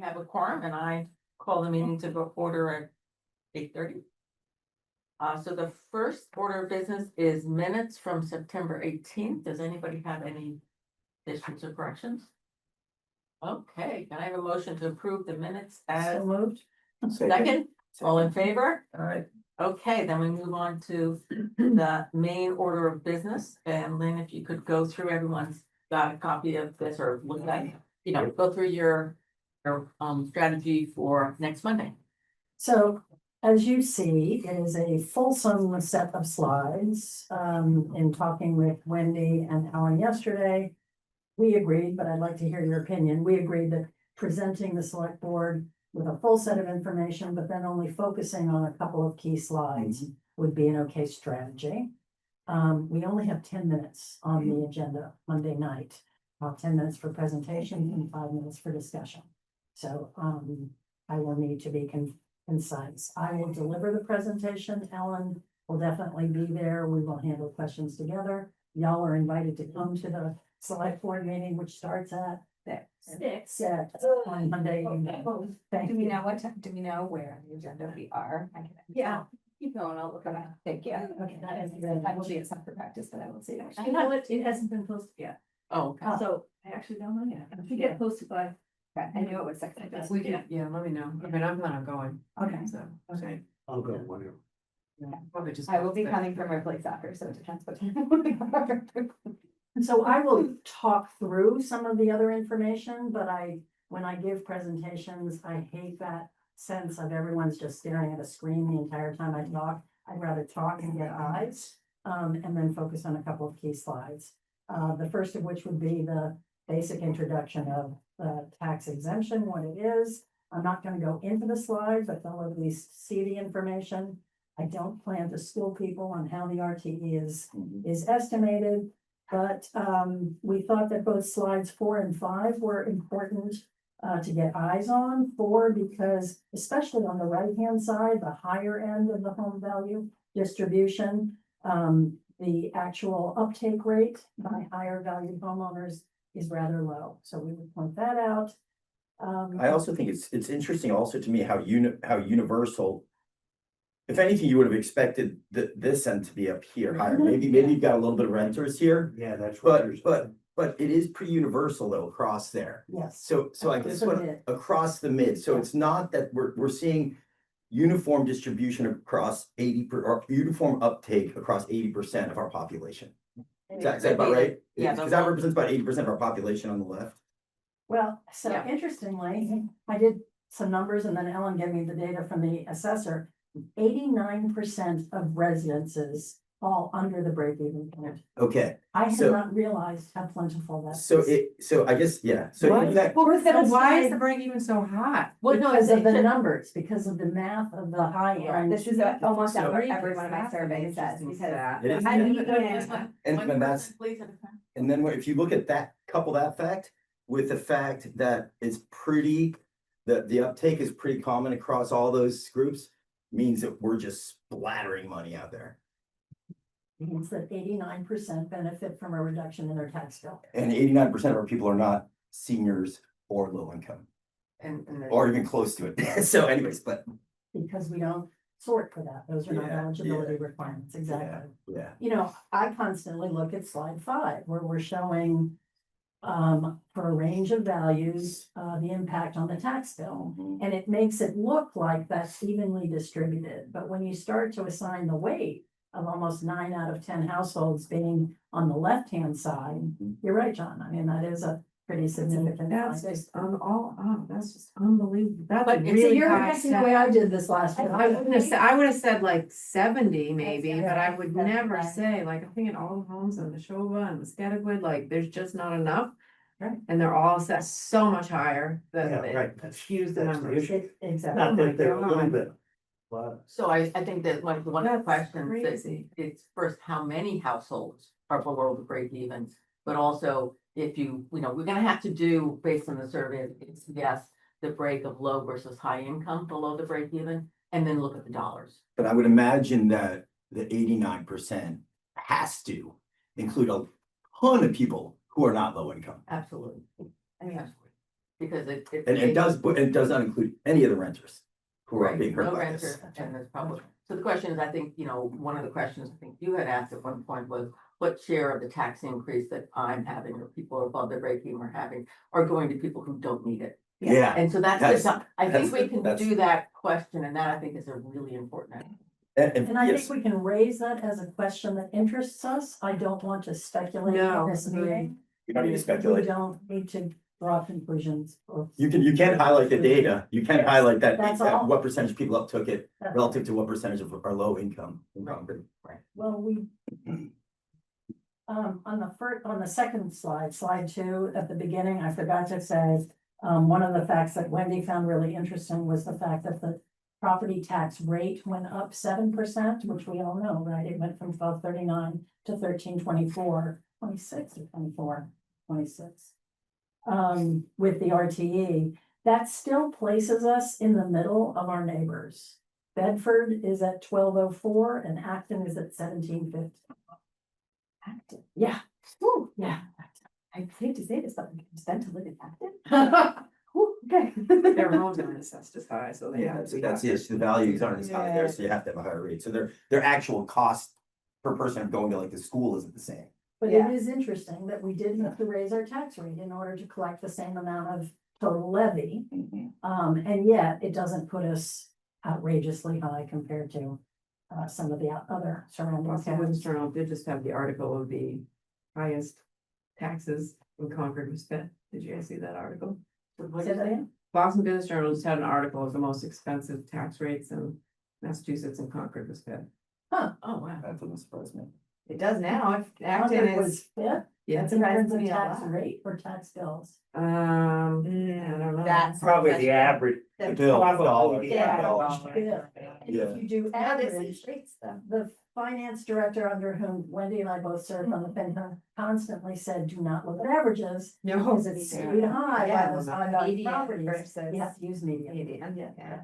have a quorum and I call the meeting to order at 8:30. So the first order of business is minutes from September 18th. Does anybody have any additions or corrections? Okay, can I have a motion to approve the minutes as So moved. second? All in favor? All right. Okay, then we move on to the main order of business. And Lynn, if you could go through, everyone's got a copy of this or look at, go through your strategy for next Monday. So as you see, it is a fulsome set of slides. In talking with Wendy and Alan yesterday, we agreed, but I'd like to hear your opinion. We agreed that presenting the select board with a full set of information, but then only focusing on a couple of key slides would be an okay strategy. We only have 10 minutes on the agenda Monday night, 10 minutes for presentation and 5 minutes for discussion. So I will need to be concise. I will deliver the presentation. Ellen will definitely be there. We will handle questions together. Y'all are invited to come to the select board meeting, which starts at 6 on Monday. Thank Do we you. know what time, do we know where on the agenda we are? I can. Yeah. Keep going, I'll look at it. Thank you. Okay, that is good. I will be at some for practice, but I will see. You know what? It hasn't been posted yet. Oh, okay. So I actually don't know yet. If we get posted by, okay, I knew it was 6. We can, yeah, let me know. I mean, I'm not going, Okay. so, okay. I'll go whenever. Yeah, probably just. I will be coming from my place after, so it depends what time. And so I will talk through some of the other information, but when I give presentations, I hate that sense of everyone's just staring at a screen the entire time I talk. I'd rather talk and get eyes, and then focus on a couple of key slides. The first of which would be the basic introduction of tax exemption, what it is. I'm not gonna go into the slide, but they'll at least see the information. I don't plan to school people on how the RTE is estimated. But we thought that both slides 4 and 5 were important to get eyes on. 4, because especially on the right-hand side, the higher end of the home value distribution, the actual uptake rate by higher valued homeowners is rather low. So we would point that out. I also think it's interesting also to me how universal. If anything, you would have expected this end to be up here higher. Maybe you've got a little bit of renters here. Yeah, that's what. But it is pretty universal though across there. Yes. So I guess what across the mid. So it's not that we're seeing uniform distribution across 80% or uniform uptake across 80% of our population. Is that about right? Yeah, Because that represents about 80% of our population on the left. Well, so Yeah. interestingly, I did some numbers and then Ellen gave me the data from the assessor. 89% of residences fall under the break-even point. Okay, I had So- not realized how plentiful that is. so I guess, yeah, so Why, in fact, well, That's why is fine. the break even so high? Well, no, Because of the it's- numbers, because of the math of the high end. This is almost So- every one of my surveys says, because It is- I mean, and that's, and then if you look at that, couple that fact with the fact that it's pretty, the uptake is pretty common across all those groups, means that we're just splattering money out there. Means that 89% benefit from a reduction in their tax bill. And 89% of our people are not seniors or low income, or even close to it. So anyways, but Because we don't sort for that. Those are not Yeah, eligibility yeah. requirements, exactly. yeah, You know, I constantly look at slide 5, where we're showing for a range of values, the impact on the tax bill. And it makes it look like that's evenly distributed, but when you start to assign the weight of almost 9 out of 10 households being on the left-hand side, you're right, John. I mean, that is a pretty significant. That's finding. just that's just unbelievable. That's But a it's- So really you're high acting the way stat. I did this last year. I would have said like 70 maybe, That's- but I would that's never right. say, like, I'm thinking all the homes in the Shova and the Scattergood, like, there's just not enough. Right. And they're all set so much higher Yeah, that right, it that's skews the that's the numbers. issue. Exactly. Not Oh my that they're a little God. bit. But So I think that one of the That's questions crazy. that it's first, how many households are below the break even? But also, if we're gonna have to do, based on the survey, it's yes, the break of low versus high income below the break even, and then look at the dollars. but I would imagine that the 89% has to include a ton of people who are not low income. Absolutely. I mean, because it. And it does not include any of the renters who are Right, being hurt no by renter, this. and there's probably, so the question is, I think, one of the questions I think you had asked at one point was, what share of the tax increase that I'm having, or people above the break even are having, are going to people who don't need it? Yeah, And so That's- I think we that's- can that's- do that question, and that I think is a really important. And I yes, think we can raise that as a question that interests us. I don't want to speculate No, in this meeting. you don't need to We speculate. don't need to draw conclusions. You can highlight the data, you can highlight that, That's all. what percentage of people uptook it That's- relative to what percentage of are low income in Concord. Well, on the second slide, slide 2, at the beginning, I forgot to say, one of the facts that Wendy found really interesting was the fact that the property tax rate went up 7%, which we all know, right? It went from 12.39 to 13.24, 26 or 24, 26. With the RTE, that still places us in the middle of our neighbors. Bedford is at 12.04 and Acton is at 17.50. Active. Yeah, Whew, yeah. I hate to say this, but we can spend to live in active. Whew, okay. Their homes aren't assessed as high, so they Yeah, have. that's the issue, the values aren't as high there, Yeah. so you have to have a higher rate, so their actual cost per person going to like the school isn't the same. But Yeah. it is interesting that we did have to raise our tax rate in order to collect the same amount of total levy. And yet it doesn't put us outrageously high compared to some of the other surrounding Boston Business towns. Journal did just have the article of the highest taxes in Concord was spent. Did you guys see that article? Say that again? Boston Business Journal just had an article of the most expensive tax rates in Massachusetts, and Concord was fifth. Huh. Oh, wow. That doesn't surprise me. It does now, if Acton Concord was is, fifth, Yeah. that's in terms of surprised me a tax lot. rate or tax bills. I don't know. that's. Probably the average. The bill, dollars. Yeah. Yeah. And Yeah. if you do Now this average, is rates though. the finance director under whom Wendy and I both served on the FinCom constantly said, do not look at averages. No. Because it's skewed high by Yeah, those high value median properties. versus You have to use median. median, Yeah. yeah.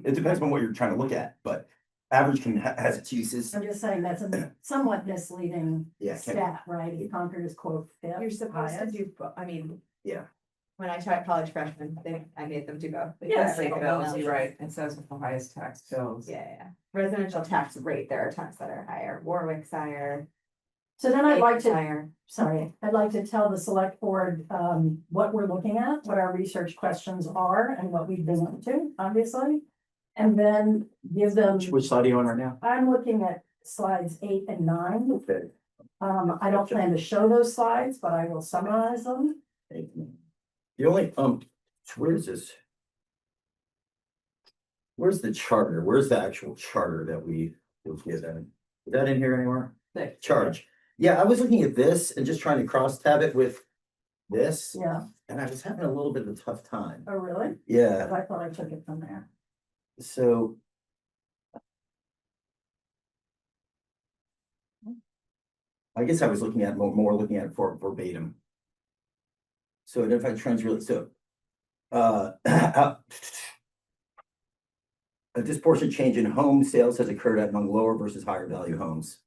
It depends on what you're trying to look at, but average has its uses. I'm just saying that's a somewhat misleading Yeah, can- stat, right? If Concord is quote fifth. You're supposed to highest. do, I mean. Yeah. When I taught college freshmen, I made them do both. They Yeah, just Say like bills, you're right, it says with the highest tax bills. Yeah. Residential tax rate, there are towns that are higher, Warwick's higher. So then I'd like Acre's to, higher. sorry, I'd like to tell the select board, what we're looking at, what our research questions are and what we've been up to, obviously. And then give them, Which slide are you on right now? I'm looking at slides 8 and 9. Okay. I don't plan to show those slides, but I will summarize them. The only, where is this? Where's the charter? Where's the actual charter that we was given? Is that in here anywhere? Six. Charge. Yeah, I was looking at this and just trying to cross tab it with this, Yeah, and I was having a little bit of a tough time. oh, really? Yeah, I thought I took it from there. so. I guess I was looking at more looking at it for verbatim. So identify trends really, so. A disproportionate change in home sales has occurred among lower versus higher value homes.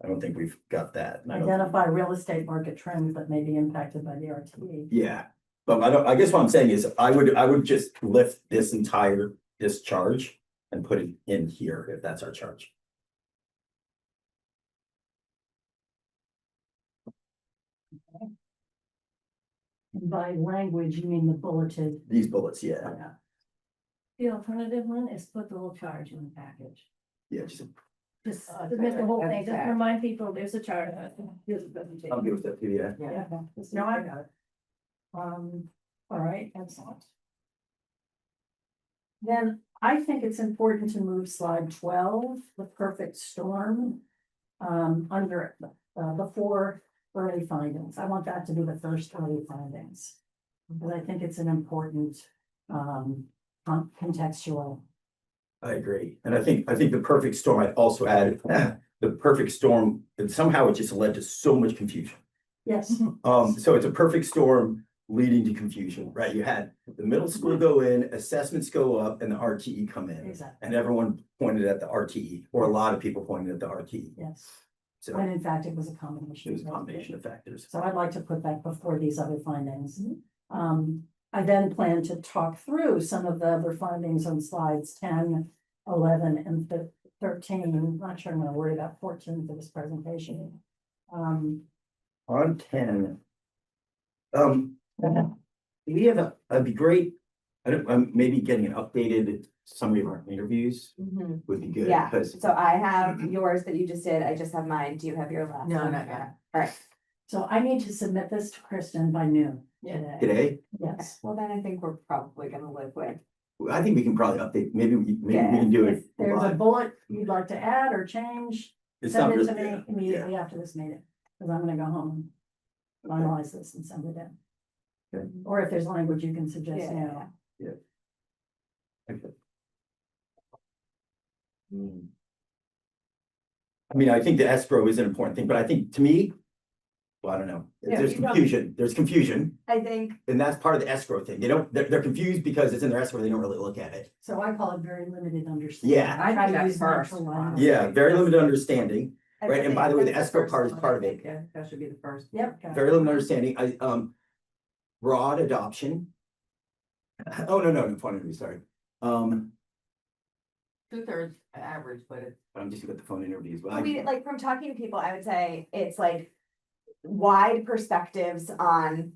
I don't think we've got that. and I don't- Identify real estate market trends that may be impacted by the RTE. Yeah, but I guess what I'm saying is I would just lift this charge and put it in here if that's our charge. By language, you mean the bulleted. These bullets, yeah, Yeah. The alternative one is put the whole charge in the package. yeah, just, Just Oh, submit the whole thing, just That's remind people there's a chart. Here's the presentation. I'm good with that too, yeah. Yeah, no, I got it. All right, excellent. Then I think it's important to move slide 12, the perfect storm. Under the 4 early findings. I want that to be the first early findings. Because I think it's an important contextual. I agree, and I think the perfect storm, I'd also add, the perfect storm, and somehow it just led to so much confusion. Yes, So it's a perfect storm leading to confusion, right? You had the middle school go in, assessments go up, and the RTE come in. exactly, And everyone pointed at the RTE, or a lot of people pointed at the RTE, yes. so And in fact, it was a combination. it was a combination of factors. So I'd like to put that before these other findings. I then plan to talk through some of the other findings on slides 10, 11, and 13. I'm not sure I'm gonna worry about 14 for this presentation. On 10. We have it'd be great, I don't, maybe getting an updated summary of our interviews Mhm. would be good, Yeah, because. so I have yours that you just did, I just have mine, do you have your last? No, one? not yet. Alright, So I need to submit this to Kristen by noon today. Today, Yes. well then I think we're probably gonna live with. I think we can probably update, maybe we can do it. If there's a bullet you'd like to add or change, It's send not it just, to me immediately after this meeting, because I'm gonna go home and finalize this and send it in. Okay. Or if there's language you can suggest Yeah. now. Okay. I mean, I think the escrow is an important thing, but I think to me, well, I don't know, Yeah, there's you don't- confusion, I think, and that's part of the escrow thing. They're confused because it's in their escrow, they don't really look at it. So I call it very limited understanding. Yeah. I Try think to that's use first. natural language. Yeah, very limited understanding, I right? And think by the way, the that's escrow first part is one, part I of think. it. Yeah, that should be the first. Yep. got it. Very limited understanding, broad adoption. Oh, no, phone sorry. 2/3 average, but it's. I'm just looking at the phone interviews, but We, like, from talking to people, I would say it's like wide perspectives on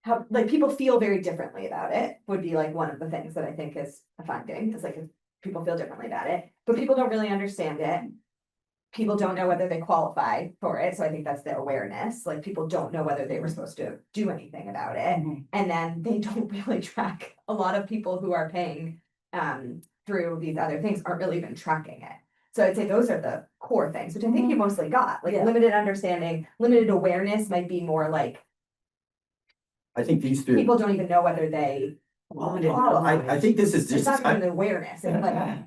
how, like, people feel very differently about it, would be like one of the things that I think is a finding, is like, if people feel differently about it, but people don't really understand it. People don't know whether they qualify for it, so I think that's the awareness, like, people don't know whether they were supposed to do anything about it. Mhm. And then they don't really track, a lot of people who are paying through these other things aren't really even tracking it. So I'd say those are the core things, which I think you mostly got, like Yeah. limited understanding, limited awareness might be more like, I think these three. people don't even know whether they. I think this is It's just, not even awareness, it's like,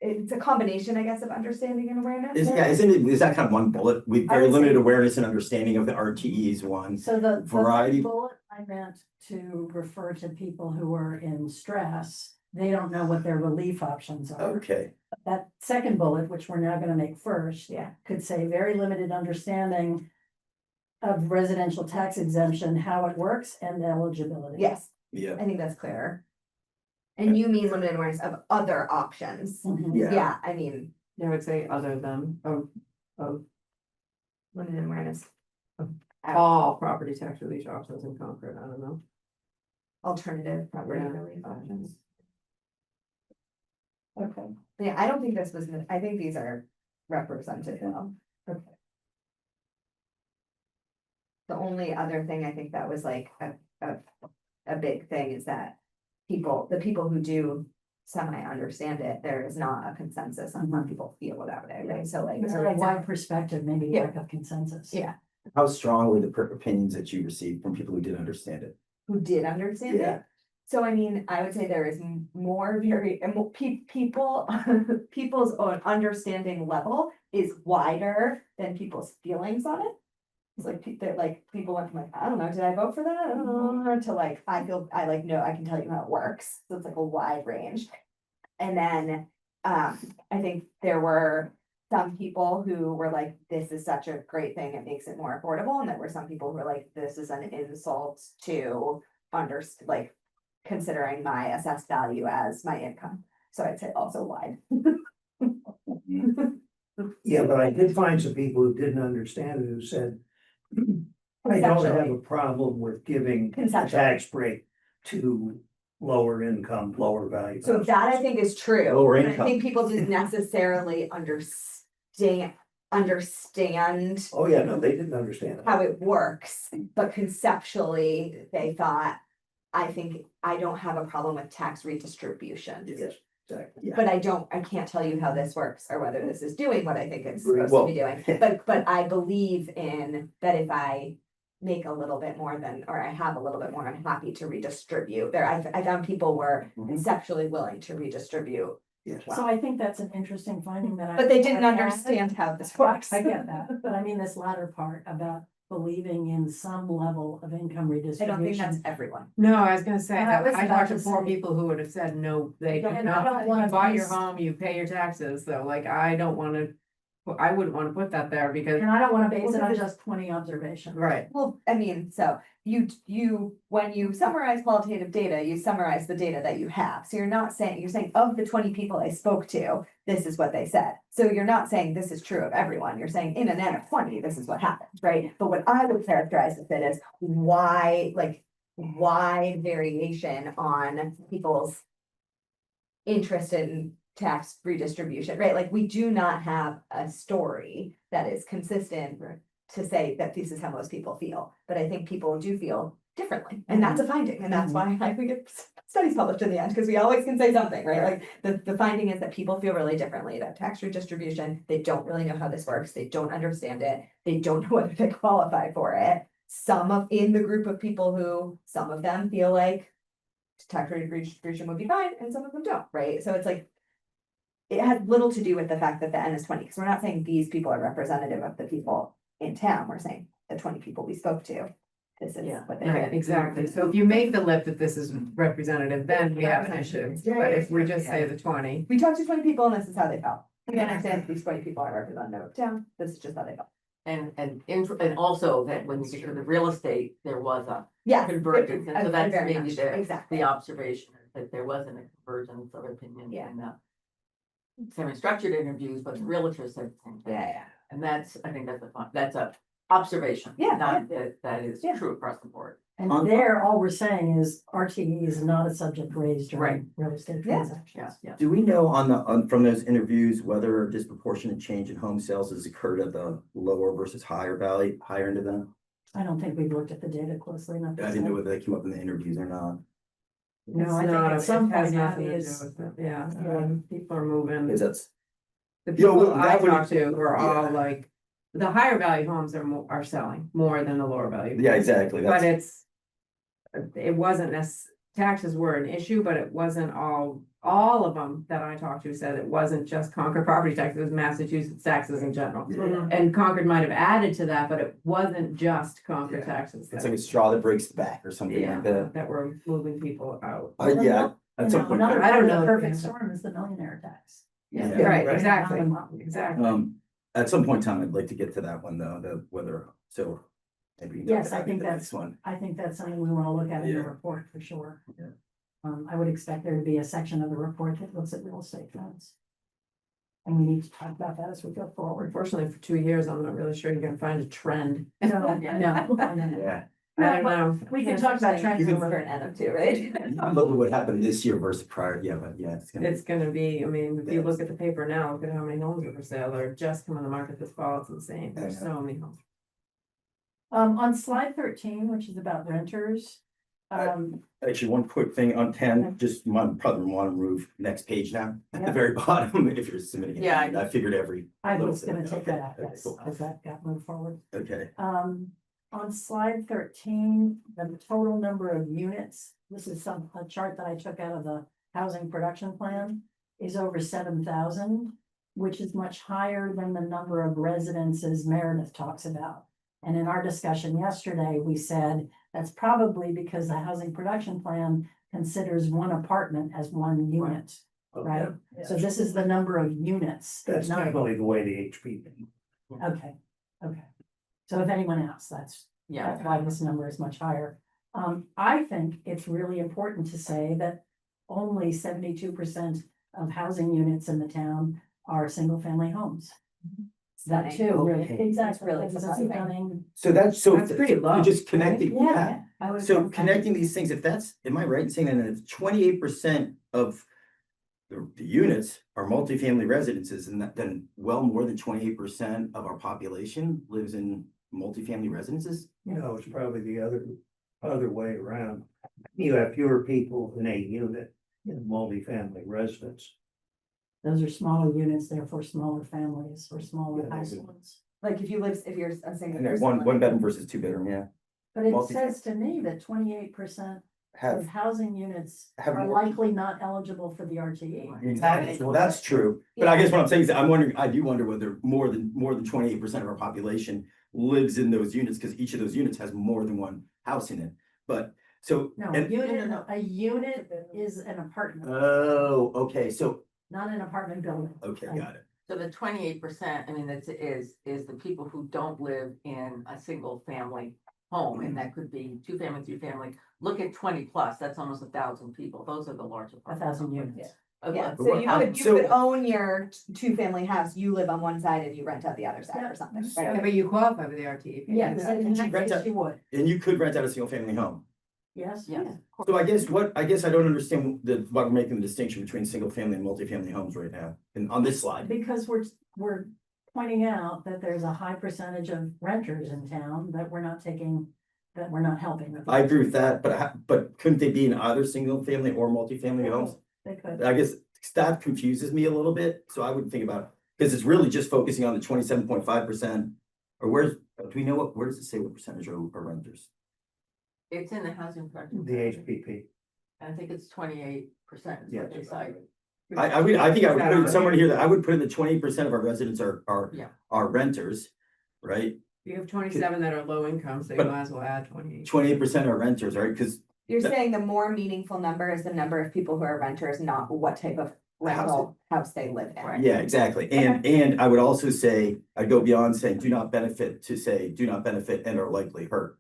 it's a combination, I guess, of understanding and awareness. is that kind of one bullet with I very would say- limited awareness and understanding of the RTEs one? So the Variety. bullet I meant to refer to people who are in stress. They don't know what their relief options are. Okay, That second bullet, which we're now gonna make first, Yeah. could say very limited understanding of residential tax exemption, how it works and eligibility. Yes, yeah, I think that's clear. And you mean limited awareness of other options, Mhm. yeah. yeah, I mean, I would say other than of limited awareness. all property tax relief options in Concord, I don't know. Alternative property Yeah. relief options. Okay. Yeah, I don't think this was, I think these are represented well. Okay. The only other thing I think that was like a big thing is that the people who do semi-understand it, there is not a consensus on how people feel about it, right? So like. It's a wide perspective, maybe Yeah. lack of consensus. Yeah, How strong were the opinions that you received from people who did understand it? who did understand Yeah. it. So I mean, I would say there is more and more people, people's own understanding level is wider than people's feelings on it. It's like, they're like, people went from like, I don't know, did I vote for that? I don't know, to like, I like, no, I can tell you how it works. So it's like a wide range. And then, I think there were some people who were like, this is such a great thing, it makes it more affordable. And there were some people who were like, this is an insult to like, considering my assessed value as my income. So I'd say also wide. Yeah, but I did find some people who didn't understand it, who said, I don't have a problem with giving a Conceptually. tax break to lower income, lower value. So that I think is true. Lower but I income. think people didn't necessarily understand Oh, yeah, no, they didn't understand it. how it works, but conceptually, they thought, I think I don't have a problem with tax redistribution. Yes, exactly. Yeah. But I can't tell you how this works or whether this is doing what I think it's Right. supposed to be doing. But I believe in that if I make a little bit more than, or I have a little bit more, I'm happy to redistribute. I found people were Mhm. conceptually willing to redistribute. Yes. So I think that's an interesting finding that I. But they didn't I added. understand how this I works. get that, but I mean this latter part about believing in some level of income I redistribution. don't think that's everyone. No, I was gonna say, I was I about talked to to four say- people who would have said, no, they And do I don't not, wanna you buy your miss- home, you pay your taxes, so like, I don't wanna. Well, I wouldn't wanna put that there because, And I don't wanna base it on Well, just 20 observations. right, Well, I mean, so when you summarize qualitative data, you summarize the data that you have. So you're not saying, you're saying of the 20 people I spoke to, this is what they said. So you're not saying this is true of everyone. You're saying in an N of 20, this is what happened, right? But what I would characterize it as wide variation on people's interest in tax redistribution, right? Like, we do not have a story that is consistent to say that this is how most people feel, but I think people do feel differently, and that's a finding, and that's why I think it's studies published in the end, because we always can say something, right? Like, the finding is that people feel really differently, that tax redistribution, they don't really know how this works, they don't understand it, they don't know whether they qualify for it. In the group of people who, some of them feel like tax redistribution would be fine, and some of them don't, right? So it's like, it has little to do with the fact that the N is 20, because we're not saying these people are representative of the people in town, we're saying the 20 people we spoke to. This is Yeah. what they right, did. exactly. So if you make the lip that this is representative, then we have an issue. But if we just say the 20, We talked to 20 people and this is how they felt. We understand these 20 people are representative of town, this is just how they felt. And also that when you get to the real estate, there was a Yeah. convergence, and so that's Very maybe much, the exactly. observation, that there wasn't a convergence of opinion Yeah. in the semi-structured interviews, but the realtors said the same thing. Yeah, And that's, I think that's a observation. Yeah, Not that is Yeah. true across the board. And there, all we're saying is RTE is not a subject raised Right. during real estate Yeah. transactions. Yeah. Do we know from those interviews, whether a disproportionate change in home sales has occurred at the lower versus higher end of them? I don't think we've looked at the data closely enough. to I didn't know say. whether they came up in the interviews or not. No, it's I think not, at it some has point nothing to do is- with it, yeah, Yeah. people are moving. Because that's, The You know, people I that would- talked to were all yeah. like, the higher value homes are selling more than the lower value. yeah, exactly. But That's, it wasn't taxes were an issue, but it wasn't all of them that I talked to said it wasn't just Concord property taxes, it was Massachusetts taxes in general. yeah. And Concord might have added to that, but it wasn't just Concord Yeah. taxes. It's like a straw that breaks the back or something Yeah, like that. that were moving people out. Yeah, at You some know, point. another I part don't of the know. perfect storm is the millionaire tax. Yeah. Right, right. exactly, exactly. At some point in time, I'd like to get to that one though, so. Maybe we can talk Yes, I about it think the that's- next one. I think that's something we wanna look at in the Yeah. report for sure. Yeah. I would expect there to be a section of the report that looks at real estate trends. And we need to talk about that as we go forward. Unfortunately, for 2 years, I'm not really sure you're gonna find a trend. No, no, no. Yeah. I don't know. We can talk about trends. You can- over- For an N of 2, right? Look at what happened this year versus prior, yeah, but yeah, it's gonna. It's gonna be, I mean, if you look at the paper now, look at how many homes are for sale, or just come on the market this fall, it's insane, there's Yeah. so many homes. On slide 13, which is about renters. Actually, one quick thing on 10, just probably want to move next page now, at the Yeah. very bottom, if you're submitting it. Yeah, I figured every. I little was gonna thing. take that out, Okay, yes, cool. as that got moved forward. Okay, On slide 13, the total number of units, this is a chart that I took out of the housing production plan, is over 7,000, which is much higher than the number of residences Meredith talks about. And in our discussion yesterday, we said that's probably because the housing production plan considers one apartment as one unit, right? So this is the number of units. That's not- definitely the way the HP. Okay, okay. So if anyone else, that's Yeah, why this number is much higher. I think it's really important to say that only 72% of housing units in the town are single-family homes. That too, really, Okay. exactly. really This is surprising. stunning. so That's pretty low, Just connecting, Yeah, yeah, I would. so connecting these things, if that's, am I right in saying that if 28% of the units are multifamily residences, and then well more than 28% of our population lives in multifamily residences? No, it's probably the other way around. You have fewer people in a unit in multifamily residence. Those are smaller units, therefore smaller families or smaller Yeah, households. Like if you're a single And there's person. one bedroom versus two bedroom, yeah. But it Multi- says to me that 28% of Have, housing units have are more- likely not eligible for the RTE. exactly, well, that's true, but I guess what I'm saying is, I do wonder whether more than 28% of our population lives in those units, because each of those units has more than one house in it, but, so. No, and- a unit is an apartment, Oh, okay, so, not an apartment building. okay, Right. got it. So the 28%, I mean, is the people who don't live in a single family home, and that could be 2-family, 3-family. Look at 20+, that's almost 1,000 people. Those are the large apartments. 1,000 units. Yeah, Of so you what- could, you So- could own your two-family house, you live on one side and you rent out the other side Yeah. or something. So- right? Yeah, but you qualify for the RT. Yes, in that Rent case out- you would, And you could rent out a single family home. yes? Yes. So I guess I don't understand why we're making the distinction between single family and multifamily homes right now, and on this slide. Because we're pointing out that there's a high percentage of renters in town that we're not taking, that we're not helping with. I agree with that, but couldn't they be in either single family or multifamily homes? They could. I guess that confuses me a little bit, so I would think about, because it's really just focusing on the 27.5%. Or do we know where does it say what percentage are renters? It's in the housing production. The HPP. I think it's 28%. Yeah. They cite. I think I would put it somewhere here that I would put in the 20% of our residents Yeah. are renters, right? You have 27 that are low income, so you But- might as well add 28. 28% are renters, right? Because You're That- saying the more meaningful number is the number of people who are renters, not what type of rental house they live in. yeah, exactly. And I would also say, I'd go beyond saying do not benefit to say do not benefit and are likely hurt.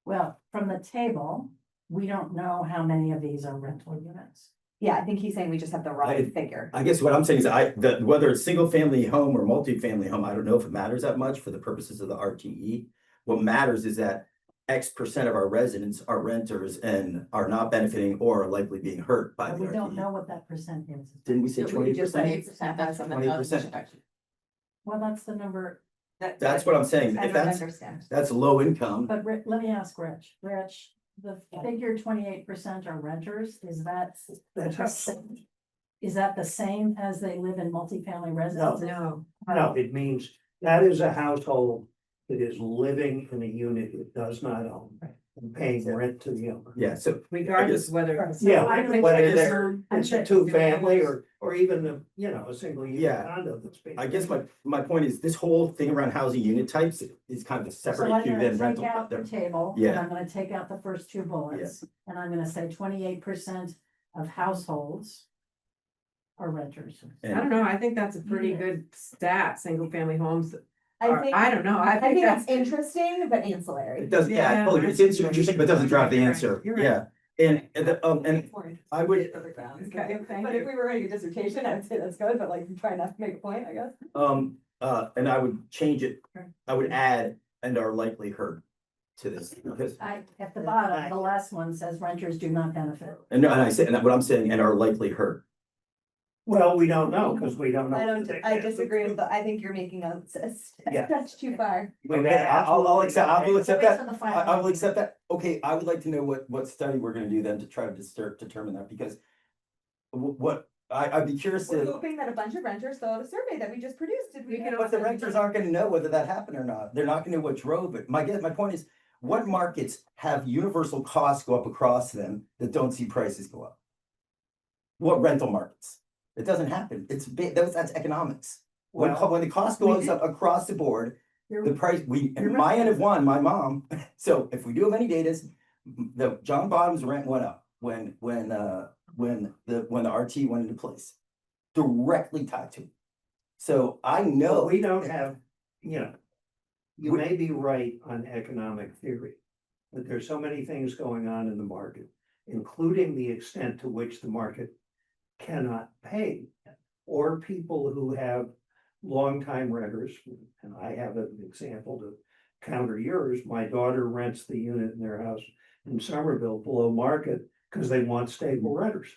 Well, from the table, we don't know how many of these are rental units. Yeah, I think he's saying we just have the wrong I- figure. I guess what I'm saying is whether it's single family home or multifamily home, I don't know if it matters that much for the purposes of the RTE. What matters is that X% of our residents are renters and are not benefiting or are likely being hurt by But the we don't RTE. know what that percent is. Didn't we say So we just 20%? 28%, that's on the 20%. housing production. Well, that's the number, That's what I'm saying. I If don't that's, understand. that's low income, but let me ask Rich, the figure 28% are renters, is that? Is that the same as they live in multifamily residences? No, No, it means that is a household that is living in a unit it does not own and paying rent to the owner. yeah, so regardless whether. So Yeah, I'm gonna whether take this they're- on- It's a I'm two-family or even a single unit Yeah. condo that's being. I guess my point is this whole thing around housing unit types is kind of a So separate I'm issue gonna than take rental. out the table, and Yeah. I'm gonna take out the first two bullets, and I'm gonna say 28% of households are renters. I don't know, I think that's a pretty good stat, single family homes. I are- think, I don't know, I think that's interesting, but It ancillary. does, yeah, Yeah, totally, it's interesting, but doesn't drive the You're right, answer, you're right. yeah. And I would, Okay, thank But you. if we were writing a dissertation, I would say that's good, but like trying not to make a point, I guess. and I would change it, I would add and are likely hurt to this, because, At the bottom, the last one says renters do not benefit. and I say, and what I'm saying, and are likely hurt. Well, we don't know, because we don't know. I disagree with I think you're making a Yeah. stretch too far. Okay, I'll accept, I will accept Wait that. till the I final will accept that. Okay, I would like to know what study we're gonna do then to try to determine that, because I'd be curious We're to, hoping that a bunch of renters fill out a survey that we just produced. Did we? but the renters aren't gonna know whether that happened or not. They're not gonna know what drove it. My point is, what markets have universal costs go up across them that don't see prices go up? What rental markets? It doesn't happen. It's big, that's economics. When the cost goes up across the board, the price, you're my right. end of one, my mom, so if we do have any data, the John Bottom's rent went up when the RT went into place. Directly tied to it. So I No, know, we don't have, you may be right on economic theory, but there's so many things going on in the market, including the extent to which the market cannot pay, or people who have longtime renters, and I have an example to counter yours. My daughter rents the unit in their house in Somerville below market because they want stable renters.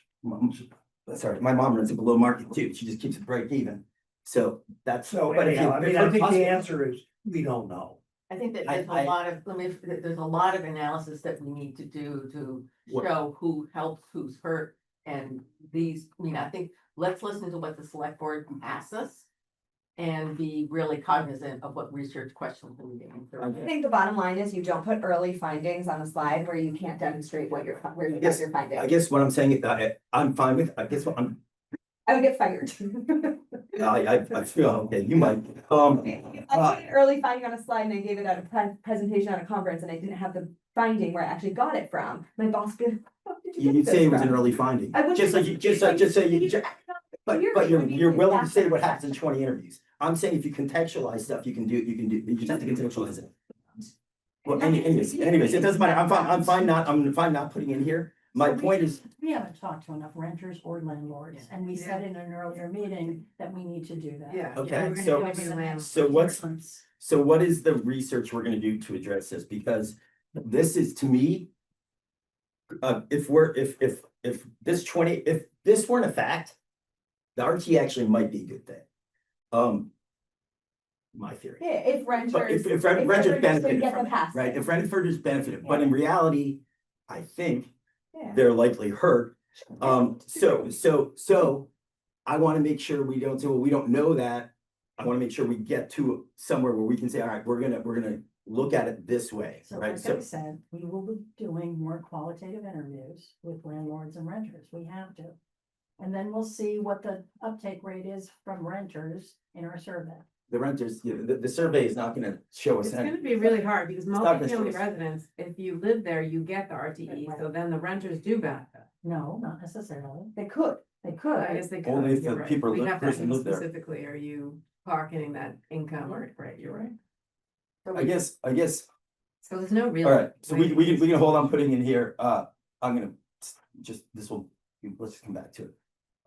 sorry, my mom runs it below market too. She just keeps it break even. So that's. So but if you- anyhow, I mean, if I the think cost- the answer is, we don't know. I think that I- there's a lot of, there's a lot of analysis that we need to do to What- show who helps, who's hurt. And I think, let's listen to what the select board asks us. And be really cognizant of what research questions we're getting. I think the bottom line is you don't put early findings on a slide where you can't demonstrate where you Yes, got your findings. I guess what I'm saying, I'm fine with, I guess what I would get fired. I feel, okay, you might, If I put an early finding on a slide and I gave it at a presentation at a conference and I didn't have the finding where I actually got it from, my boss would be like, "How did you you'd get say this it was an from?" early finding. I wouldn't Just say- like, just say you, But You're you're reviewing willing to say after what the happens in 20 interviews. I'm saying if you contextualize stuff, you just have to contextualize it. Well, anyways, it doesn't matter. I'm fine not putting in here. My point is, We haven't talked to enough renters or landlords, and we said in an earlier meeting that we need to do that. Yeah. Okay, we're gonna so- do it for the land. so what is the research we're gonna do to address this? Because this is, to me, if this weren't a fact, the RT actually might be a good thing. My theory. Yeah, if renters. But if if renters didn't benefited get from the it, pass. right? If renters benefited, but in reality, I think Yeah. they're likely hurt. So I wanna make sure we don't say, well, we don't know that. I wanna make sure we get to somewhere where we can say, all right, we're gonna look at it this way, So right? like I said, we will be doing more qualitative interviews with landlords and renters. We have to. And then we'll see what the uptake rate is from renters in our survey. The renters, the survey is not gonna show us It's any. gonna be really hard because not gonna multifamily show us. residents, if you live there, you get the RTE, so then the renters do benefit. No, not necessarily. They could. They I could. guess they could. Only if you're the right. people We'd live- have to ask person them live there. specifically, are you pocketing that income or, right, you're right. I guess, So there's no real. all right, so way we to can hold on putting in here, I'm gonna just, let's come back to it.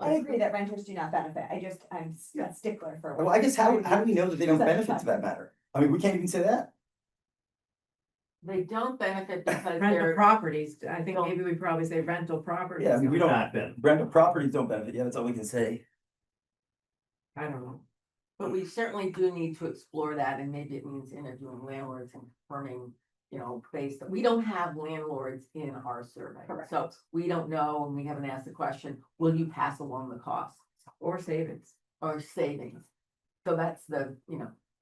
I agree that renters do not benefit. I'm a stickler for. Well, I guess how do we know that they don't benefit to that matter? I mean, we can't even say that. They don't benefit because Rental they're, properties, I think Don't- maybe we probably say rental properties. Yeah, I mean, we don't, Not been. rental properties don't benefit, yeah, that's all we can say. I don't know. but we certainly do need to explore that, and maybe it means interviewing landlords and confirming, based, we don't have landlords in our survey. Correct. So we don't know, and we haven't asked the question, will you pass along the costs Or savings. or savings? So that's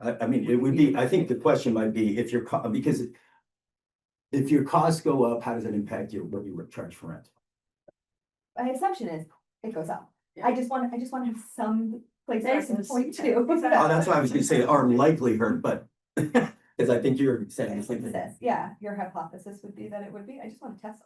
I mean, it would be, I think the question might be if your because if your costs go up, how does that impact what you charge for rent? My assumption is it goes up. Yeah. I just want to have some place where I can Basis. point to. Oh, that's why I was gonna say our likelihood, but, cause I think you're saying the same thing. Hypothesis, yeah, your hypothesis would be that it would be, I just want to test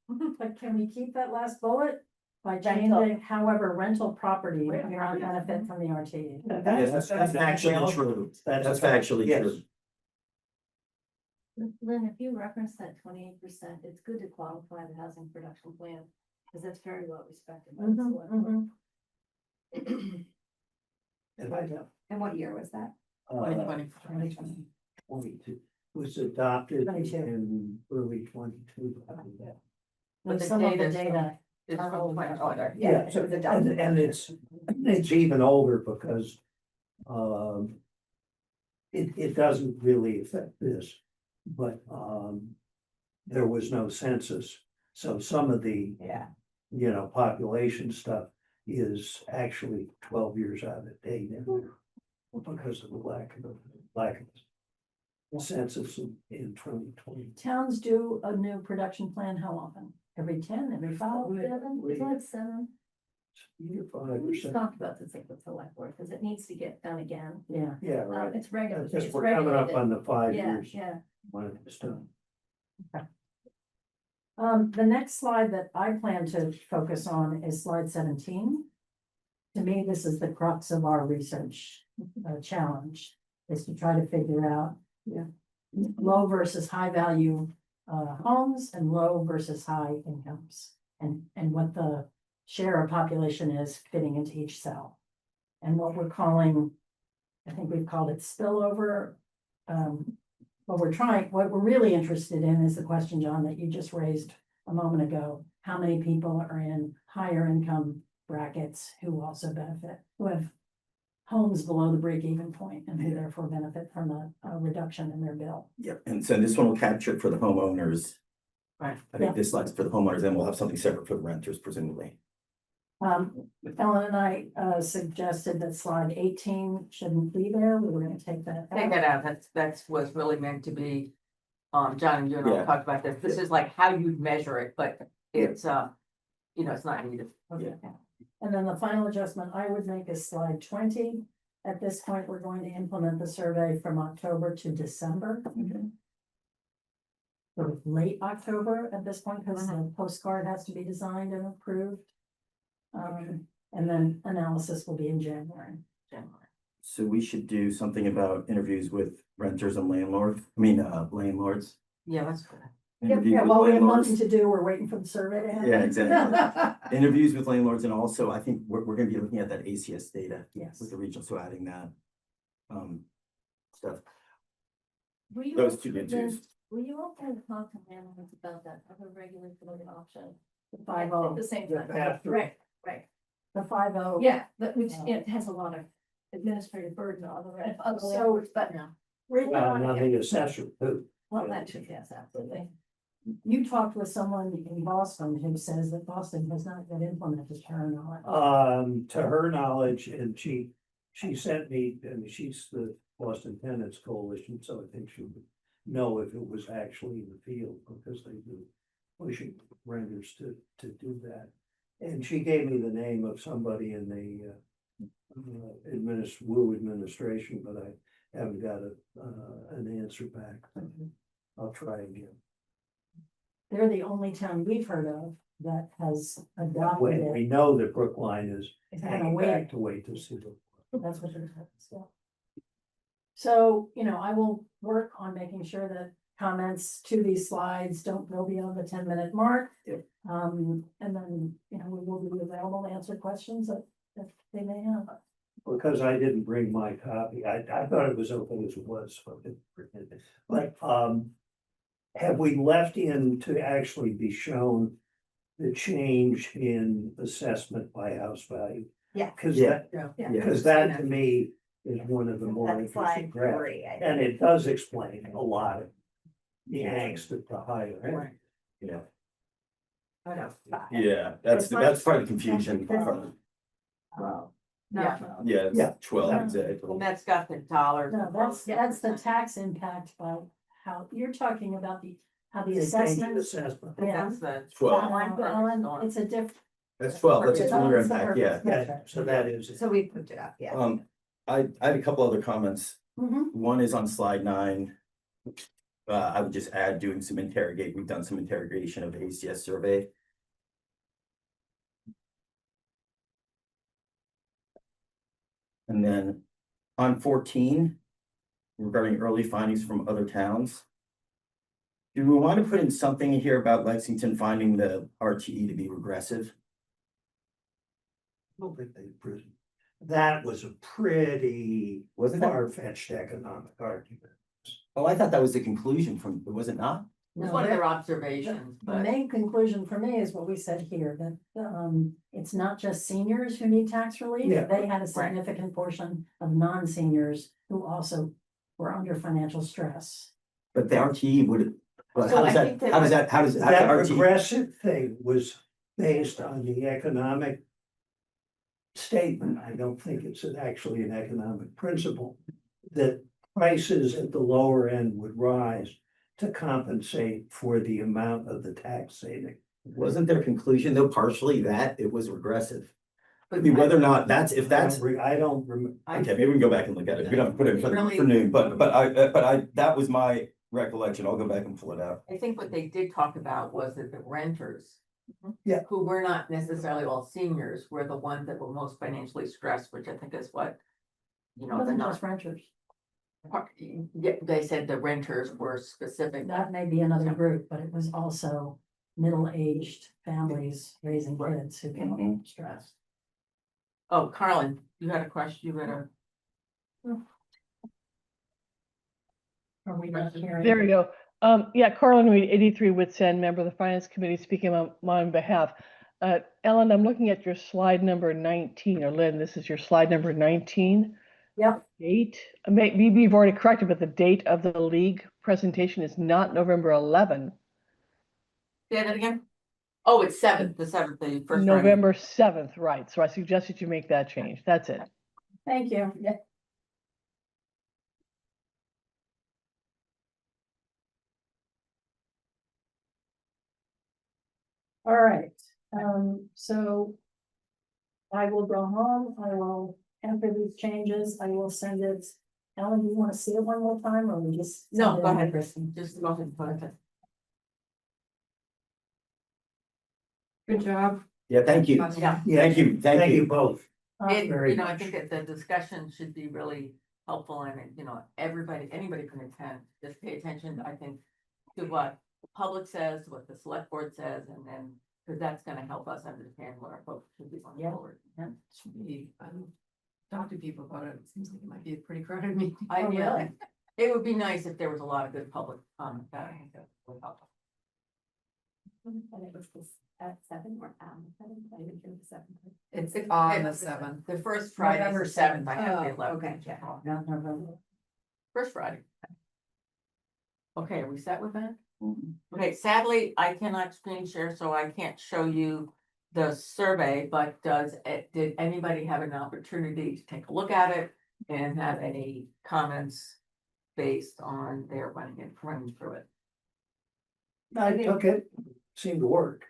something. But can we keep that last bullet? By Rental. changing, however, rental property do not benefit from the RTE. Yeah, that's actually true. That's factually Yes. true. Lynn, if you reference that 28%, it's good to qualify the housing production plan, because that's very well respected. by the select board. And I know. And what year was that? 2020. 22 was adopted 22. in early 22. But the Some of the data's data, It's Are from older, 2020. older. Yeah, so it was and, adopted. and it's even older because, it doesn't really affect this, but, there was no census. So some of the, Yeah, population stuff is actually 12 years out of date in there because of the lack of census in 2020. towns do a new production plan, how often? Every 10, every 5? It's like 7. 5 or We 7. talked about this with the select board, because it needs to get done again. Yeah. Yeah, right. It's regular. Because it's we're coming up regulated. on the 5 Yeah, years yeah. when it's done. The next slide that I plan to focus on is slide 17. To me, this is the crux of our research challenge, is to try to figure out low versus high value homes and low versus high incomes, and what the share of population is fitting into each cell. And what we're calling, I think we've called it spillover. What we're really interested in is the question, John, that you just raised a moment ago. How many people are in higher income brackets who also benefit, who have homes below the break-even point and who therefore benefit from a reduction in their bill? Yep, and so this one will capture it for the homeowners. Right. I think this slide's for the homeowners, and we'll have something separate for the renters presumably. Ellen and I suggested that slide 18 shouldn't be there. We were gonna take that Take out. that out, that's was really meant to be, John, you and I Yeah. talked about this, this is like how you'd measure it, but it's, it's not needed. Okay. And then the final adjustment I would make is slide 20. At this point, we're going to implement the survey from October to December. Sort of late October at this point, because the postcard has to be designed and approved. And then analysis will be in January. So we should do something about interviews with renters and landlords. Yeah, that's good. Interviews Yeah, with well, we have landlords. nothing to do, we're waiting for the survey to happen. Yeah, exactly. Interviews with landlords, and also I think we're gonna be looking at that ACS data Yes. with the regional, so adding that. Stuff, Were you those also two good then- twos. Were you also going to talk to landlords about that other regulatory option? The At 5-0. the same The time, pass-through. right, The 5-0. yeah, but which, it has a lot of administrative burden on the So- landlords, but, Rick, Well, and on the assessor too. well, that too, yes, absolutely. you talked with someone in Boston who says that Boston has not yet implemented her knowledge. To her knowledge, and she sent me, and she's the Boston Tenants Coalition, so I think she would know if it was actually in the field, because they do pushing renters to do that. And she gave me the name of somebody in the administration, but I haven't got an answer back. I'll try again. They're the only town we've heard of that has adopted We it. know that Brookline is It's gonna hanging wait. back to wait to see the. That's what they're saying. So, I will work on making sure that comments to these slides don't go beyond the 10-minute mark. Yep. And then, we will be available to answer questions that they may have. Because I didn't bring my copy, I thought it was okay as it was, but, have we left in to actually be shown the change in assessment by house value? Yeah. Cause Yeah. that, Yeah. cause that to me is one of the more That's interesting slide graphs, 3, I think. and it does explain a lot of the angst at the higher end. Yeah, Oh, no, 5. yeah, that's part of the confusion. Well, Yeah. Yeah, Yeah. it's 12, Yeah. exactly. And that's got the dollars. no, that's the tax impact by how, you're talking about how the They changed assessment. the Assessment. Yeah. That's the. 12. Ellen, it's a different. That's 12, that's a It's total almost the impact, yeah. purpose. Yeah, so that is, it. So we put it up, yeah. I had a couple other comments. Mhm. One is on slide 9. I would just add we've done some interrogation of the ACS survey. And then on 14, regarding early findings from other towns. Do we want to put in something here about Lexington finding the RTE to be regressive? I don't think they proved. That was a pretty Wasn't that? far-fetched economic argument. Oh, I thought that was the conclusion from, was it not? It was No, one of that- their observations, The but main conclusion for me is what we said here, that, it's not just seniors who need tax relief. Yeah. They had a significant portion of non-seniors who also were under financial stress. But the RTE would, but So how I does that, think that how does was- that, how does the That RTE? regressive thing was based on the economic statement. I don't think it's actually an economic principle. That prices at the lower end would rise to compensate for the amount of the tax saving. Wasn't their conclusion though partially that it was regressive? I mean, whether or not that's, if that's, I don't remember. okay, maybe we can go back and look at it. We don't have to put it Really- for noon, but that was my recollection. I'll go back and pull it out. I think what they did talk about was that the renters. Yeah. Who were not necessarily all seniors, were the ones that were most financially stressed, which I think is what. It The wasn't not, just renters, yeah, they said the renters were specific. that may be another group, but it was also middle-aged families raising Right. kids who can Mhm. be stressed. Oh, Carlin, you had a question, you had a. Are we not hearing? There we go. Yeah, Carlin Reed, 83 Wits End, member of the Finance Committee, speaking on my behalf. Ellen, I'm looking at your slide number 19, or Lynn, this is your slide number 19. Yep. Date, maybe you've already corrected, but the date of the league presentation is not November 11, Say that again? Oh, it's the seventh, the first. Friday. November 7th, right? So I suggested you make that change. That's it. Thank you. Yeah. All right, so I will go home, I will enter these changes, I will send it. Ellen, do you want to see it one more time, or we just? No, send it go in to ahead. Kristen? Just go ahead, go ahead. Good job. Yeah, thank you. Yeah. Thank you, Thank you both. It, Very you know, I much. think that the discussion should be really helpful and, you know, everybody, anybody can attend, just pay attention, I think, to what the public says, what the select board says, and then, because that's gonna help us understand what our focus should be going Yeah. forward. Should be, talk to people about it. It seems like it might be a pretty crowded meeting. I Oh, know, really? it would be nice if there was a lot of good public comment, that I think that would help. And it was this at 7 or 7, I didn't hear the 7. It's It's- on the it's- 7th. The first Friday is November the 7th, I 7th. have the Oh, 11th. okay, yeah. Yeah, November. First Friday. Okay, are we set with that? Okay, sadly, I cannot screen share, so I can't show you the survey, but did anybody have an opportunity to take a look at it? And have any comments based on their running through it? I took it, seemed to work.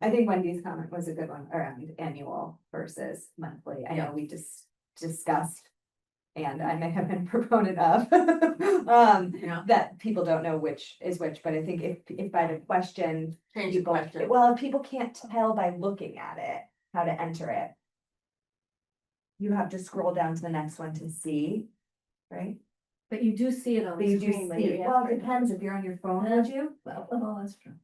I think Wendy's comment was a good one around annual versus monthly. I know we just discussed. And I may have been proponent of, Yeah. that people don't know which is which, but I think if by the question. Change the people- question. Well, if people can't tell by looking at it, how to enter it. You have to scroll down to the next one to see, right? But you do see it on But the you do screen. when see, you well, enter it depends if you're on your phone, would you? Well, that's true.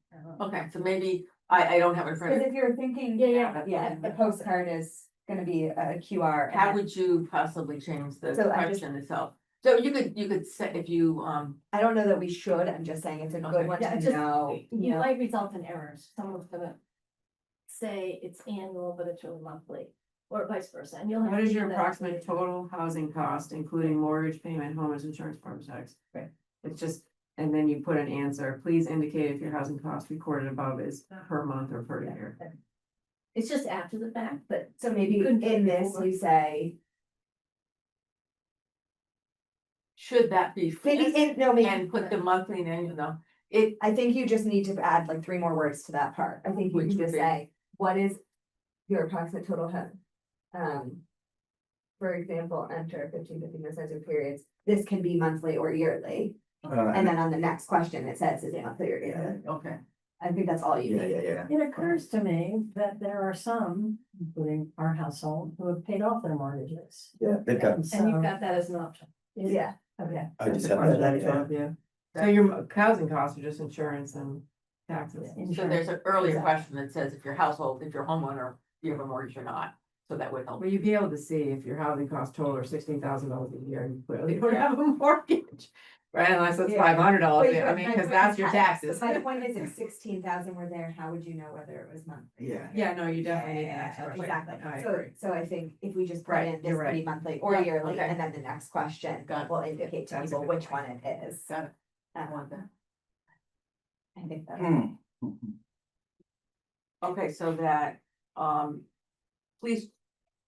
Okay, so maybe, I don't have it in front Cause of if you're thinking. Yeah. The postcard is gonna be a QR. and how then- would you possibly change the So I just- question itself? So you could say, if you, I don't know that we should, I'm just saying it's a Okay. good one Yeah, to it's just- know. You might result in errors. Someone's gonna say it's annual, but it's really monthly, or vice versa, and you'll have. What to is do your that. approximate total housing cost, including mortgage payment, homeowner's insurance, property tax? Right. It's just, and then you put an answer, please indicate if your housing cost recorded above is per month or per year. It's just after the fact, but So maybe Couldn't in be this, over. you say, should that be maybe, fixed no, maybe. and put the monthly and, you know, I think you just need to add like 3 more words to that part. I think you Which can would just be? say, what is your approximate total home? For example, enter 15 consecutive periods. This can be monthly or yearly. And then on the next question, it says, is it monthly or yearly? okay. I think that's all you Yeah, need. yeah. It occurs to me that there are some, including our household, who have paid off their mortgages. Yeah, they've got, And and you've so, got that as an option. Yeah. okay. I just That's a have question that. I thought of, yeah. So your housing costs are just insurance and taxes. So there's an earlier Exactly. question that says if your household, if you're a homeowner, do you have a mortgage or not? So that would help. Well, you'd be able to see if your housing cost total are $16,000 a year, you clearly don't have a mortgage. Right, unless it's Yeah. $500, Wait, I but mean, my because point that's is your that- taxes. My point is, if 16,000 were there, how would you know whether it was monthly? Yeah. Yeah, no, you definitely need an Yeah, expert. exactly. I So, agree. so I think if we just put Right, in this you're could be right. monthly or Yeah, yearly, okay. and then the next question Got it. will indicate to That's a people good which point. one it is. Got it. I want that. I think that's. Hmm. Okay, so that, please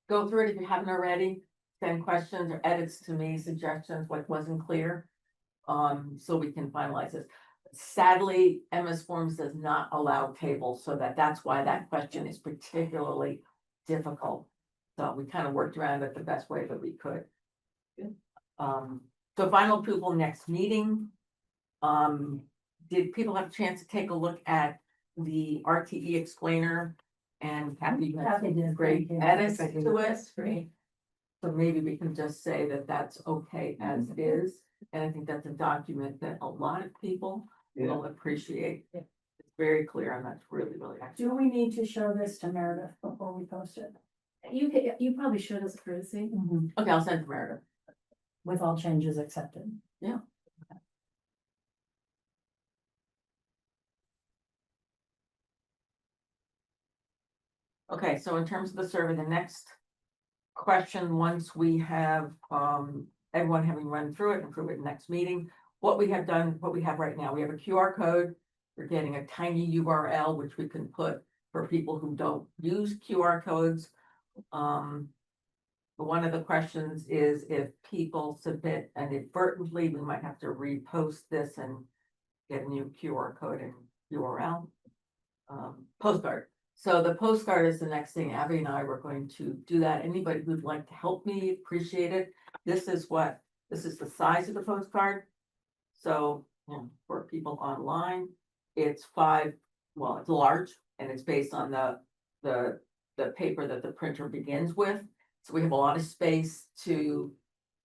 go through it if you haven't already. Send questions or edits to me, suggestions, what wasn't clear. So we can finalize this. Sadly, MS Forms does not allow tables, so that's why that question is particularly difficult. So we kind of worked around it the best way that we could. So final approval next meeting. Did people have a chance to take a look at the RTE explainer? And Kathy, you had Kathy some did, great thank you. edits Thank you. to it. Great. So maybe we can just say that that's okay as is, and I think that's a document that a lot of people will appreciate. It's very clear, and that's really, really excellent. Do we need to show this to Meredith before we post it? You probably should as a courtesy. Okay, I'll send it to Meredith. With all changes accepted. Okay, so in terms of the survey, the next question, once we have, everyone having run through it and through it next meeting, what we have done, what we have right now, we have a QR code. We're getting a tiny URL, which we can put for people who don't use QR codes. One of the questions is if people submit inadvertently, we might have to repost this and get a new QR code and URL. Postcard. So the postcard is the next thing. Abby and I were going to do that. Anybody who'd like to help me, appreciate it. This is the size of the postcard. So, for people online, it's 5 well, it's large and it's based on the paper that the printer begins with. So we have a lot of space to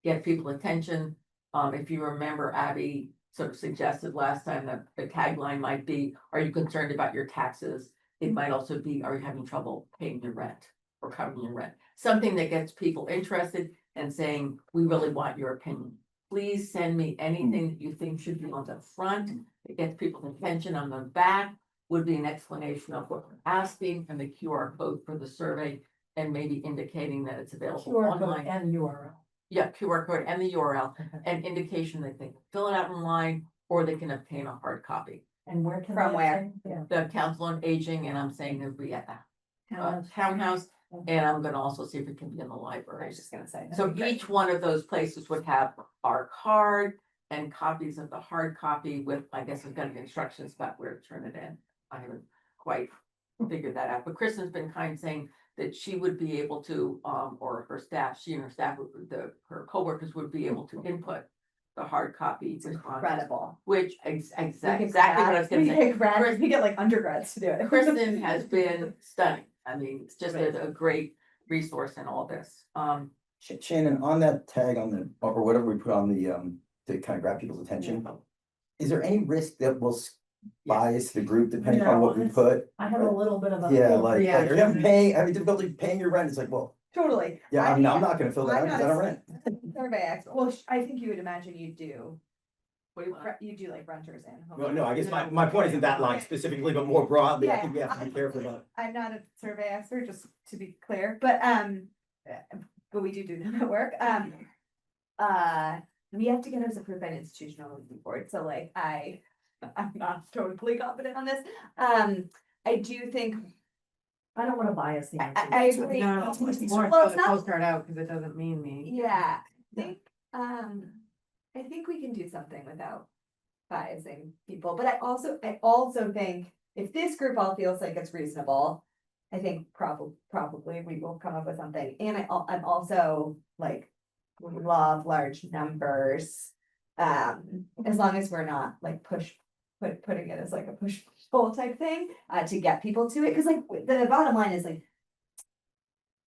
get people's attention. If you remember, Abby sort of suggested last time that the tagline might be, are you concerned about your taxes? It might also be, are you having trouble paying your rent or covering your rent? Something that gets people interested and saying, we really want your opinion. Please send me anything that you think should be on the front. It gets people's attention. On the back would be an explanation of what we're asking and the QR code for the survey and maybe indicating that it's available QR code online. and URL. Yeah, QR code and the URL, Okay. and indication that they can fill it out online or they can obtain a hard copy. And where can? From they where? obtain? Yeah. The Council on Aging, and I'm saying it'll be at the Townhouse. townhouse, and I'm gonna also see if it can be in the I library. was just gonna say. So each one of those places would have our card and copies of the hard copy with, I guess, it's gonna be instructions about where to turn it in. I haven't quite figured that out, but Kristen's been kind saying that she would be able to, or her staff, she and her staff, her coworkers would be able to input the hard copy. It's incredible. Which We exactly get what I was gonna we say. get grads, we get like undergrads to do it. Kristen has been stunning. I mean, it's just a great resource in all this. Shannon, on that tag on the, or whatever we put on the, to kind of grab people's attention, is there any risk that will bias the group depending on what we put? I have a little bit of a. Yeah, like, Yeah. are you having having difficulty paying your rent? It's like, well, Totally. yeah, I mean, I'm not gonna fill that out I'm because not I a don't rent. Survey expert, well, I think you would imagine you do, What do you want? you do like renters and. Well, no, I guess my point isn't that line specifically, but more broadly, I Yeah, think we have to be careful about. I'm not a survey expert, just to be clear, but we do them at work, we have to get ours approved by an institutional review board, so like I'm not totally confident on this. I do think, I don't wanna bias the answer. I agree. No, it's more Well, fill it's the not- postcard out because it doesn't mean me. yeah, I think we can do something without biasing people, but I also think if this group all feels like it's reasonable, I think probably we will come up with something, and I'm also like, love large numbers. As long as we're not like putting it as like a push pull type thing, to get people to it, cause like the bottom line is like.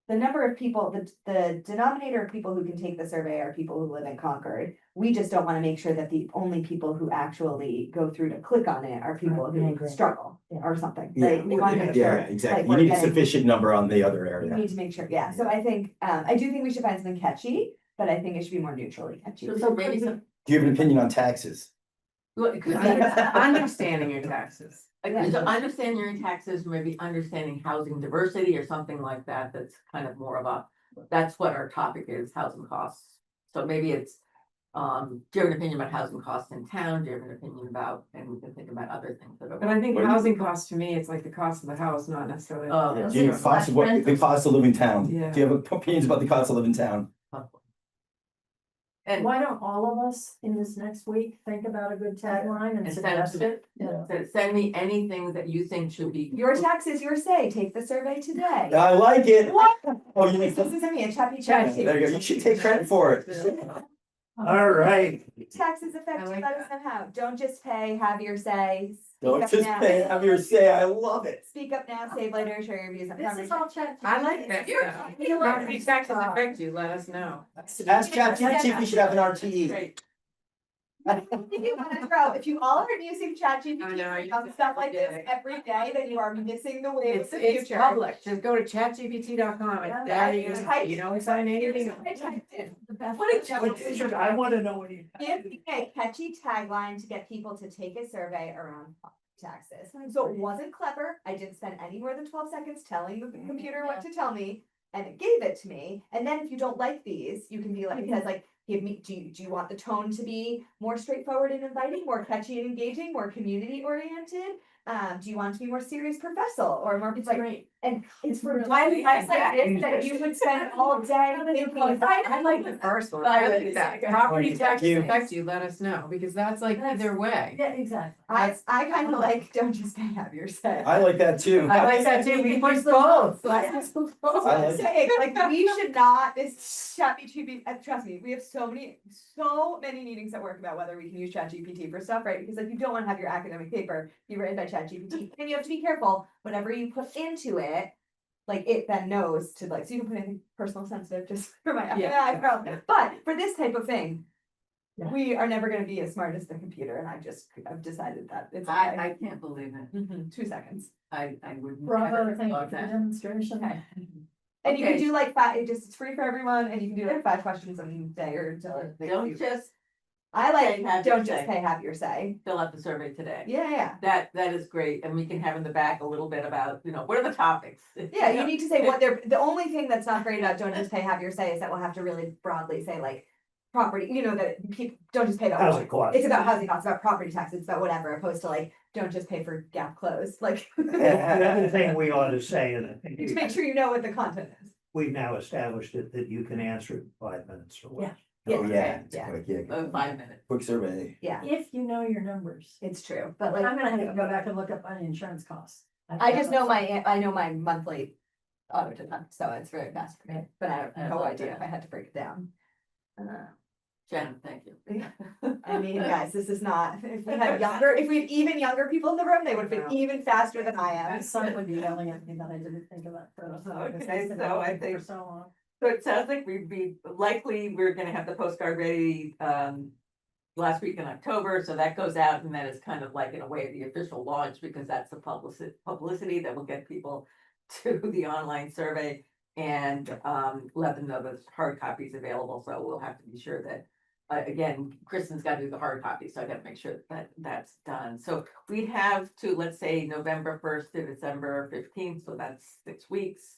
The number of people, the denominator of people who can take the survey are people who live in Concord. We just don't wanna make sure that the only people who actually go through to click on it are people Right, I who agree. struggle Yeah. or something, Yeah, right? We wanna make yeah, sure, exactly. like, You we're need a getting- sufficient number on the other we area. need to make sure, yeah, so I think, I do think we should find something catchy, but I think it should be more neutrally catchy. So maybe some, Do you have an opinion on taxes? well, it could be- Understanding your taxes. so understanding your taxes, maybe understanding housing diversity or something like that, that's kind of more of a, that's what our topic is, housing costs. So maybe it's, do you have an opinion about housing costs in town? Do you have an opinion about, and we can think about other things that are. But I think What do you- housing costs to me, it's like the cost of the house, not necessarily. Oh, Do you have cost of what, the cost to live in town? Yeah. Do you have opinions about the cost to live in town? And Why don't all of us in this next week think about a good tagline and And suggest send it? send me anything that you think should be. Your taxes, your say, take the survey today. I like it. What? Oh, you need This is me, a chappy There chat. you go. You should take credit for it. All right, Taxes affect I you, like let us know how, don't just pay, have your say. Speak Don't up just now. pay, have your say. I love it. Speak up now, save later, share your views. on This is all chat. I like that. Property taxes affect you, let us know. Ask ChatGPT if we should have an RTE. Great. If you wanna grow, if you all are using I know, ChatGPT I on stuff like this get it. every day, then you are missing the wave of It's, the it's future. public, just go to chatgpt.com, and there you go, you don't sign anything. I typed in. I wanna know what you. Give me a catchy tagline to get people to take a survey around taxes. So it wasn't clever. I didn't spend any more than 12 seconds telling the computer what to tell me. And it gave it to me. And then if you don't like these, you can be like, it says like, give me, do you want the tone to be more straightforward and inviting, more catchy and engaging, more community oriented? Do you want it to be more serious professional or more like, Great. and it's for Really why great. like this that you would spend all day thinking. I like the first one, I like that, property taxes you. affect you, let us know, because that's like either way. Yeah, exactly. I kind of like, don't just pay, have your say. I like that too. I like that too, we push both. I I'm like it. saying, like, we should not, this chappy to be, trust me, we have so many meetings at work about whether we can use ChatGPT for stuff, right? Because like you don't want to have your academic paper be written by ChatGPT, and you have to be careful, whatever you put into it, like it then knows to like, so you can put anything personal sensitive just for my FBI problem. But for this type of thing, Yeah. we are never gonna be as smart as the computer, and I've decided that it's. I can't believe it. 2 seconds. I would. Bravo, never thank you thought for the that. demonstration. Okay. And you can Okay. do like five, it's free for everyone, and you can do like 5 questions a day or until it. makes Don't you- just I like, say, have your don't just say. pay, have your say. fill out the survey today. Yeah. That is great, and we can have in the back a little bit about, what are the topics? Yeah, you need to say what they're, the only thing that's not great about don't just pay, have your say is that we'll have to really broadly say like property, that people don't just pay about. Housing costs. It's about housing costs, about property taxes, about whatever, opposed to like, don't just pay for Gap clothes, like. The other thing we ought to say, and I think To make sure you know what the content is. we've now established it, that you can answer it in 5 minutes or less. Yeah. Oh, yeah, it's Yeah. quick, yeah. 5 minutes. Quick survey. Yeah, If you know your numbers, it's true, but I'm like, gonna have to go back and look up my insurance costs. I just know I know my monthly auto deduct, so it's very fast for me, but I have no idea if I had to break it down. Jen, thank you. I mean, guys, this is not, if we had even younger people in the room, they would have been even faster than I My am. son would be yelling at me that I didn't think of that first. Okay, so I think- For so long. So it sounds like we're gonna have the postcard ready, last week in October, so that goes out, and that is kind of like in a way the official launch, because that's the publicity that will get people to the online survey and, let them know that hard copies available, so we'll have to be sure that, again, Kristen's got to do the hard copy, so I gotta make sure that that's done. So we have to, let's say, November 1st to December 15th, so that's 6 weeks.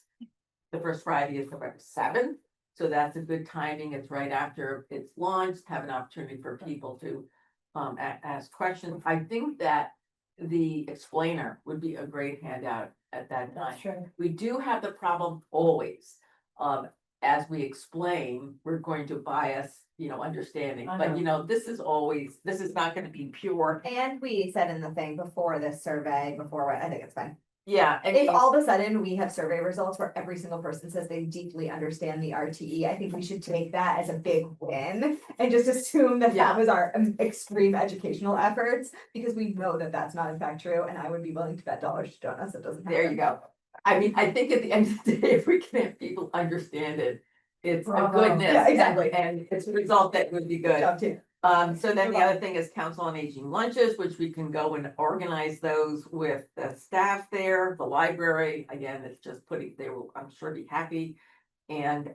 The first Friday is November 7th, so that's a good timing. It's right after it's launched, have an opportunity for people to ask questions. I think that the explainer would be a great handout at that time. Sure. We do have the problem always, as we explain, we're going to bias, understanding, I but this is not gonna be pure. And we said in the thing before this survey, I think it's fine. Yeah, and If all of a sudden we have survey results where every single person says they deeply understand the RTE, I think we should take that as a big win and just assume that Yeah. that was our extreme educational efforts, because we know that that's not in fact true, and I would be willing to bet dollars to donuts it doesn't happen. there you go. I mean, I think at the end of the day, if we can have people understand it, it's a Bravo. goodness. Yeah, exactly. And it's a result that would be Good good. job too. So then the other thing is council on aging lunches, which we can go and organize those with the staff there, the library, again, it's just they will, I'm sure, be happy. And,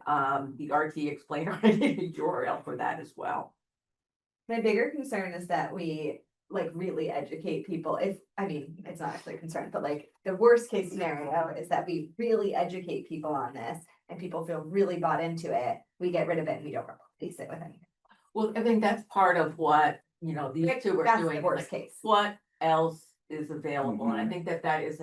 the RT explainer, I need a URL for that as well. My bigger concern is that we like really educate people. It's not actually a concern, but like the worst case scenario is that we really educate people on this and people feel really bought into it. We get rid of it and we don't replace it with anything. Well, I think that's part of what, these two are That's doing. the worst case. What else is available? And I Mhm. think that is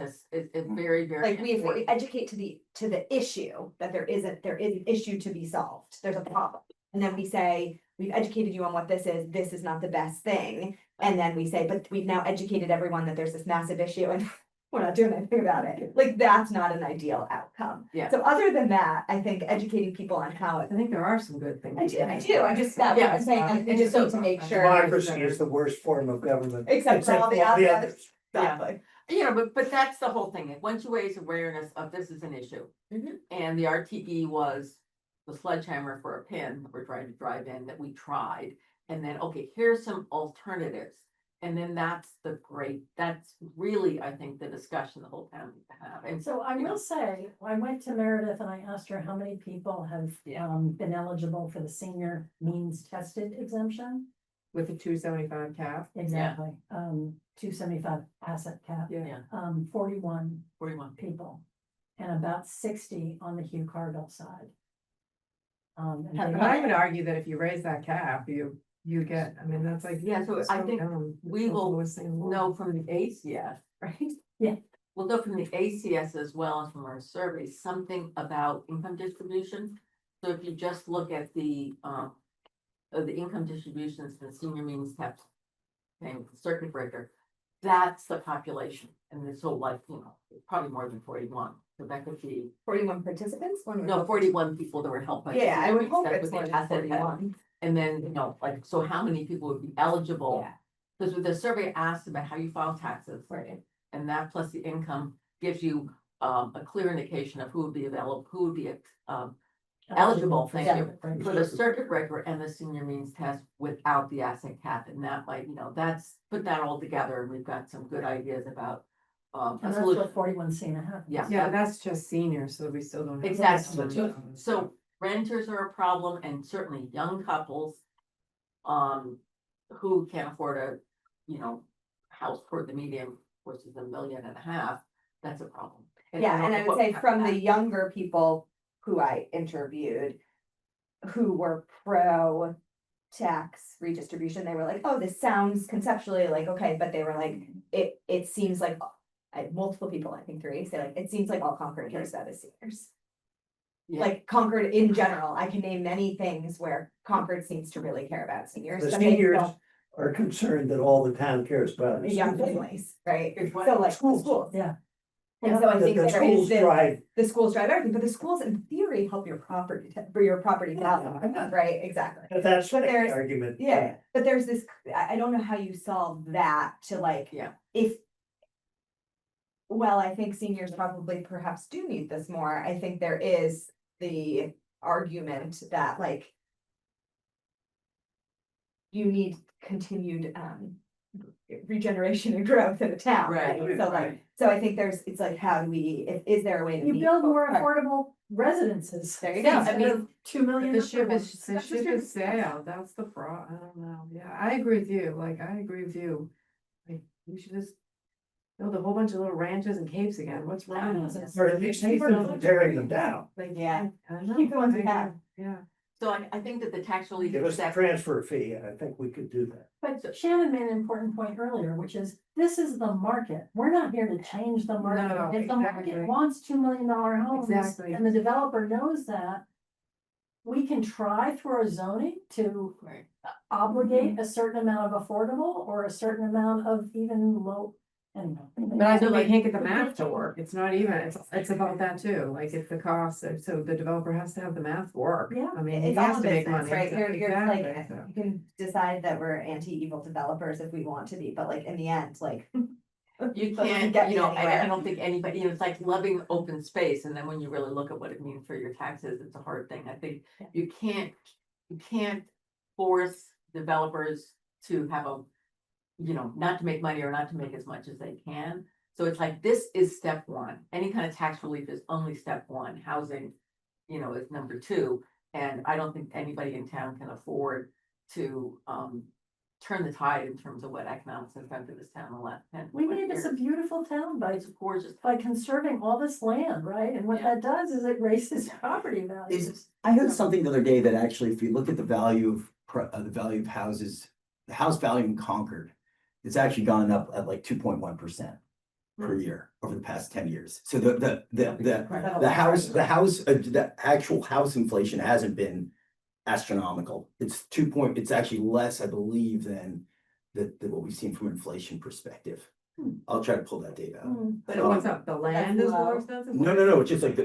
very, very. Like we important. educate to the issue that there is an issue to be solved. There's a problem. And then we say, we've educated you on what this is not the best thing. And then we say, but we've now educated everyone that there's this massive issue and we're not doing anything about it. Like, that's not an ideal outcome. Yeah. So other than that, I think educating people on how it. I think there are some good things. I do, I just, that's what I'm saying, I think we just need to make sure. Democracy is the worst form of government. Except for all the others. Yeah. Exactly. But that's the whole thing. Once you raise awareness of this is an issue. Mhm. And the RTE was the sledgehammer for a pin that we're trying to drive in that we tried. And then, okay, here's some alternatives. And then that's really, I think, the discussion the whole town needs to have. And So I will say, I went to Meredith and I asked her how many people have Yeah. been eligible for the senior means tested exemption. With the 275 cap. Exactly, 275 asset cap, Yeah, 41 41. people. And about 60 on the Hugh Cargill side. And Have they- But I would argue that if you raise that cap, you get, that's like. Yeah, so I think dumb. we It's will the lowest thing in the world. know from the ACS, right? Yeah. We'll know from the ACS as well as from our surveys, something about income distribution. So if you just look at the income distributions, the senior means kept paying the circuit breaker, that's the population. And it's so probably more than 41. So that could be, 41 participants? 41 people that were helped by. Yeah, I would senior hope means. That's it's what more the than asset cap- 41. And then, you know, like, so how many people would be eligible? Yeah. Because with the survey asks about how you file taxes. Right. And that plus the income gives you a clear indication of who would be available, who would be eligible, thank you, for the circuit breaker and the senior means test without the asset cap. And that might, you know, that's, put that all together and we've got some good ideas about a And that's solution. what 41C1/2. Yeah. Yeah, that's just seniors, so we still don't. have- Exactly. So renters are a problem and certainly young couples who can't afford a, you know, house for the median, which is $1.5 million, that's a problem. Yeah, and I would say from the younger people who I interviewed, who were pro tax redistribution, they were like, oh, this sounds conceptually like, okay, but they were like, it seems like, I had multiple people, I think 3, say like, it seems like all Concord cares about is seniors. Yeah. Like Concord in general, I can name many things where Concord seems to really care about seniors. The but they seniors don't- are concerned that all the town cares about is Young families, right? It's what- So like schools. Yeah. And so I that think the there is schools this, drive. the schools drive everything, but the schools in theory help your property, for your property value, right? Exactly. But that's But the there's- argument. Yeah, but there's this, I don't know how you solve that to like. Yeah. If. Well, I think seniors probably perhaps do need this more. I think there is the argument that like. You need continued regeneration and growth in the town, Right, right? So like, right. so I think is like, how do we, is there a way to? You meet build both more parts? affordable residences. There you go. Instead I mean, of 2 million. The ship other is, ones. the That's ship true. is sailed, that's the I don't know, yeah, I agree with you, like, I agree with you. Like, we should just build a whole bunch of little ranches and capes again, what's wrong with this? Or at least keep them tearing them down. Like, Yeah. I know, Keep the ones we I have. agree, yeah. So I think that the tax relief. Give us a step- transfer fee, and I think we could do that. But Shannon made an important point earlier, which is, this is the market. We're not here to change the market. No, If the market exactly. wants $2 million homes, Exactly. and the developer knows that, we can try through our zoning to Right. obligate a certain amount of affordable or a certain amount of even low. Anyway. But I think like- we can't get the math to work, it's not even, it's about that too, like if the cost, so the developer has to have the math work. Yeah. I mean, he It's has all to make business, money. right? You're like, Exactly, so. you can decide that we're anti-evil developers if we want to be, but like in the end, like. You doesn't can't, get you me know, I anywhere. don't think anybody, you know, it's like loving open space, and then when you really look at what it means for your taxes, it's a hard thing. I think you can't force developers to have a, you know, not to make money or not to make as much as they can. So it's like, this is step one. Any kind of tax relief is only step one. Housing, you know, is number 2. And I don't think anybody in town can afford to turn the tide in terms of what economics has done to this town in the last 10. We 20 made this a years. beautiful town by, It's gorgeous. by conserving all this land, right? And what Yeah. that does is it raises property values. I heard something the other day that actually, if you look at the value of, the value of houses, the house value in Concord, it's actually gone up at like 2.1% per year over the past 10 years. So the actual house inflation hasn't been astronomical. It's actually less, I believe, than what we've seen from an inflation perspective. I'll try to pull that data out. But what's up, the land is more expensive? No, it's just like,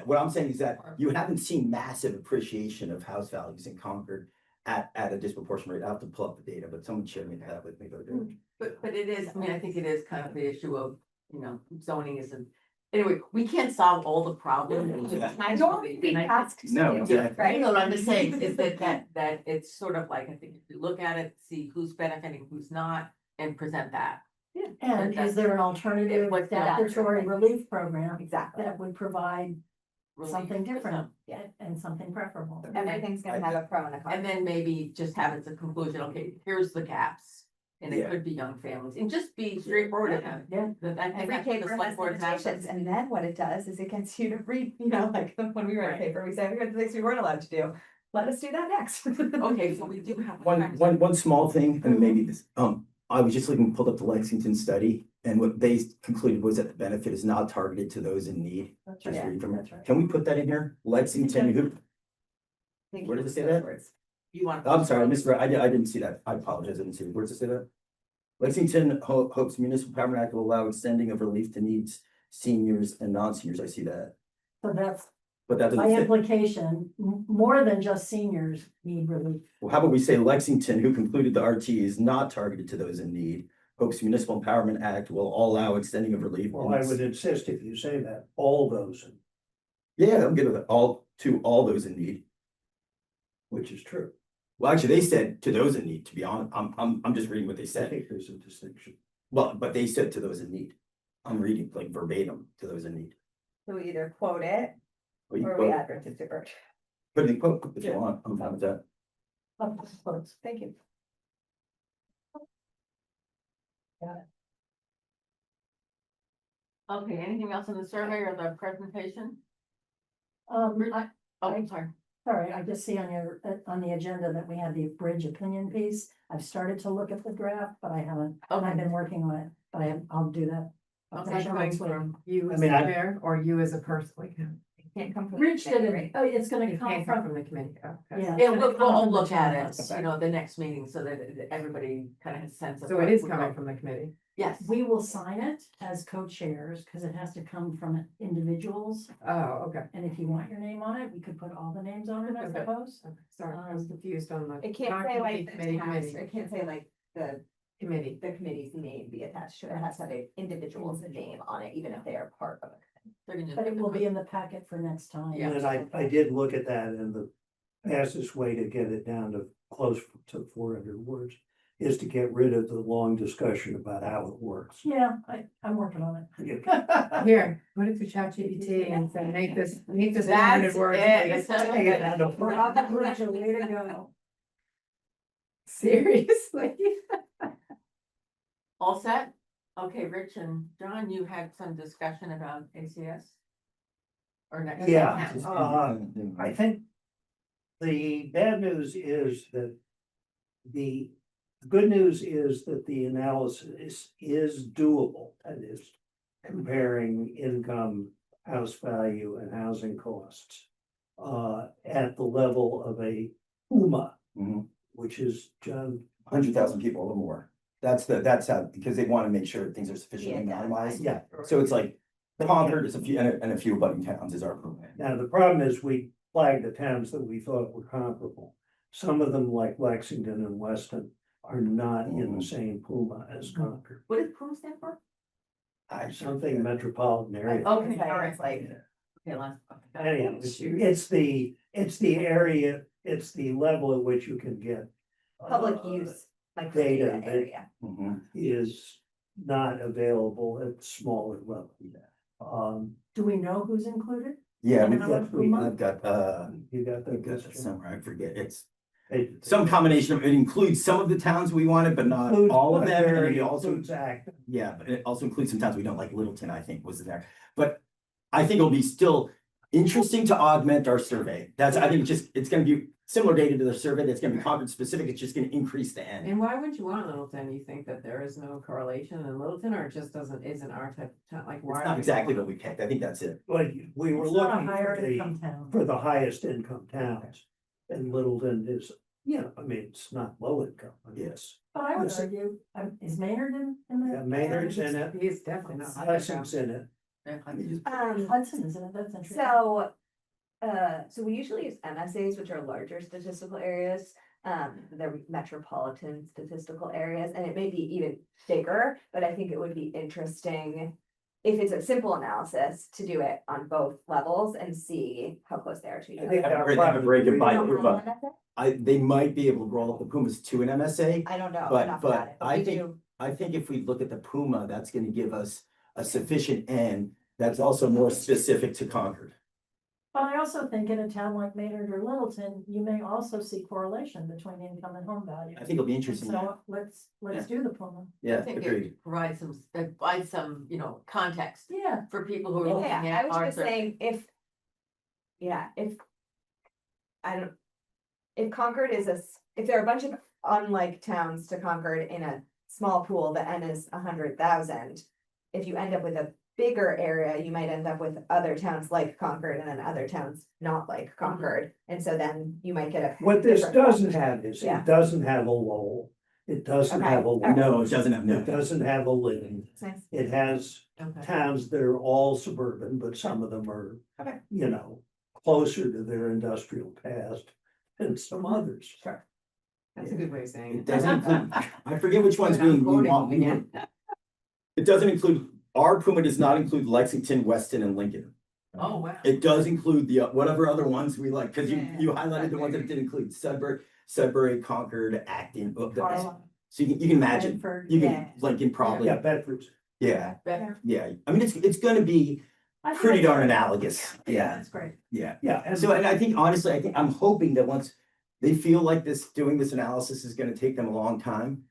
what I'm saying is that you haven't seen massive appreciation of house values in Concord at a disproportionate rate. I'll have to pull up the data, but someone shared that with me the other day. But it is, I mean, I think it is kind of the issue of, you know, zoning isn't, anyway, we can't solve all the problems. Yeah. I don't be asked to No, do, exactly. right? You know what I'm just saying is that it's sort of like, I think if you look at it, see who's benefiting, who's not, and present that. And is there an alternative What's that? statutory relief program Exactly. that would provide relief something for different some. yeah, and something preferable? Everything's gonna have a pro and a con. And then maybe just have it as a conclusion, okay, here's the gaps. And it Yeah. could be young families, and just be straightforward about it. Yeah. That I think Every that's what the paper select has board has. limitations, and then what it does is it gets you to read, you know, like when we write a Right. paper, we say, we got the things we weren't allowed to do. Let us do that next. Okay, so we do have. One small thing, and maybe this, I was just looking, pulled up the Lexington study, and what they concluded was that the benefit is not targeted to those in need. That's Just right. read from it. That's right. Can we put that in here? Lexington, where does it say that? You want. I'm sorry, I misread, I didn't see that, I apologize, I didn't see it, where does it say that? Lexington hopes municipal power act will allow extending of relief to needs seniors and non-seniors, I see that. So that's But that by doesn't say, implication, more than just seniors need relief. well, how about we say Lexington, who concluded the RT is not targeted to those in need. Hopes Municipal Empowerment Act will allow extending of relief. Well, I would insist if you say that, all those, Yeah, I'm good with it, all those in need. which is true. Well, actually, they said to those in need, to be honest, I'm just reading what they I said. think there's a distinction. Well, but they said to those in need. I'm reading like verbatim to those in need. So we either quote it But you or we quote- add it to Divert. Put in the quote if you want, I'm fine with that. Thank you. Okay, anything else in the survey or the presentation? I, Oh, I- sorry. sorry, I just see on your, on the agenda that we have the bridge opinion piece. I've started to look at the draft, but I haven't, I've Okay. been working on it, but I'll do that. I'll Okay, finish it Coming next week. from you I as mean, the I- chair, or you as a person, like, It can't come from. Rich did right? it, oh, it's gonna it come can't come from, from the committee. Oh, okay. yeah. Yeah, it's we'll gonna come all from the look at townhouse. it, you know, the next meeting so that everybody kind of has a sense of. So what it is we coming got. from the committee. Yes, We will sign it as co-chairs, because it has to come from individuals, Oh, okay. and if you want your name on it, we could put all the names on it, I Okay. suppose. Okay, sorry, I was confused on the. It can't not say committee, like the committee, task, committee, it can't say like the committee. committee's name be attached to it. It has to have an individual's name on it, even if they are part of it. they're gonna just But it put the will be in the packet for next time. Yeah. And I did look at that, and the fastest way to get it down to close to 400 words is to get rid of the long discussion about how it works. Yeah, I'm working on it. Here, put it to ChatGPT and say, make this 100 That's words, it. please. Take it down to We're on the bridge, a way to go. Seriously? All set? Okay, Rich and John, you had some discussion about ACS? Or next? Yeah. steps? I think the bad news is that the good news is that the analysis is doable. That is comparing income, house value and housing costs at the level of a UMA, Mhm. which is, John, 100,000 people or more. That's how, because they want to make sure things are sufficiently Yeah, anonymized. yeah. So it's like Concord is a few, and a few abutting towns is our program. Now, the problem is we flagged the towns that we thought were comparable. Some of them, like Lexington and Weston, are not in the same PUMA as Concord. What does PUM stand for? Something metropolitan area. Okay, all right. It's like, Okay, last. Anyhow, it's the area, it's the level at which you can get. public uh, use, like data data that- area. Mhm. Is not available at smaller level. Do we know who's included? Yeah, And we've how got, much per month? I've got, You got I've that got question? somewhere, I forget, it's It some combination of, it includes some of the towns we wanted, but not includes all of them. And Blackberry, it also, includes Acton. yeah, but it also includes some towns we don't, like Littleton, I think was in there. But I think it'll be still interesting to augment our survey. That's, I think it's gonna be similar data to the survey that's gonna be Concord specific, it's just gonna increase the N. And why would you want Littleton? You think that there is no correlation in Littleton, or it just isn't our type of town, like why? It's not exactly what we picked, I think that's it. But we were It's not a looking higher for income town. the highest income towns. And Littleton is, I mean, it's not low income. I mean, Yes. But I would Yes. argue, is Maynard in Yeah, the? Maynard's in it, He is definitely not. Hudson's in it. I mean, just- Hudson is in it, that's interesting. So we usually use MSAs, which are larger statistical areas. They're metropolitan statistical areas, and it may be even bigger, but I think it would be interesting. If it's a simple analysis, to do it on both levels and see how close they are to each I think other. They have a very good You bite, don't have but an they might be able to roll up the Pumas to an MSA. MSA? I don't know But- enough but about it, but I we think- do. I think if we look at the Puma, that's gonna give us a sufficient N that's also more specific to Concord. But I also think in a town like Maynard or Littleton, you may also see correlation between income and home value. I think it'll be And interesting. so let's do the Puma. Yeah, I think agreed. it provides some, context Yeah, for people who are looking Yeah, I at was our. just saying if. Yeah, if. I don't. If Concord is if there are a bunch of unlike towns to Concord in a small pool, the N is 100,000. If you end up with a bigger area, you might end up with other towns like Concord and then other towns not like Concord. And so then you might get a. What this different- doesn't have is, Yeah. it doesn't have a Lowell, it doesn't Okay, have a. alright. No, it doesn't have, It no. doesn't have a Lynn, It's nice. it has Okay. towns that are all suburban, but some of them are, Okay. closer to their industrial past than some others. Sure. That's a good way of saying It it. doesn't include, I forget which ones But I'm we quoting want. them again. It doesn't include, our Puma does not include Lexington, Weston, and Lincoln. Oh, wow. It does include the, whatever other ones we like, because Yeah. you highlighted the ones that did include Sudbury, Concord, Acton. Carlisle. So you can imagine, Bedford, you yeah. can, Lincoln probably, Yeah, Bedford's. yeah, Better. yeah. I mean, it's gonna be I think pretty that's darn great. analogous, yeah, That's great. yeah. Yeah, and So, and I think honestly, I'm hoping that once they feel like doing this analysis is gonna take them a long time.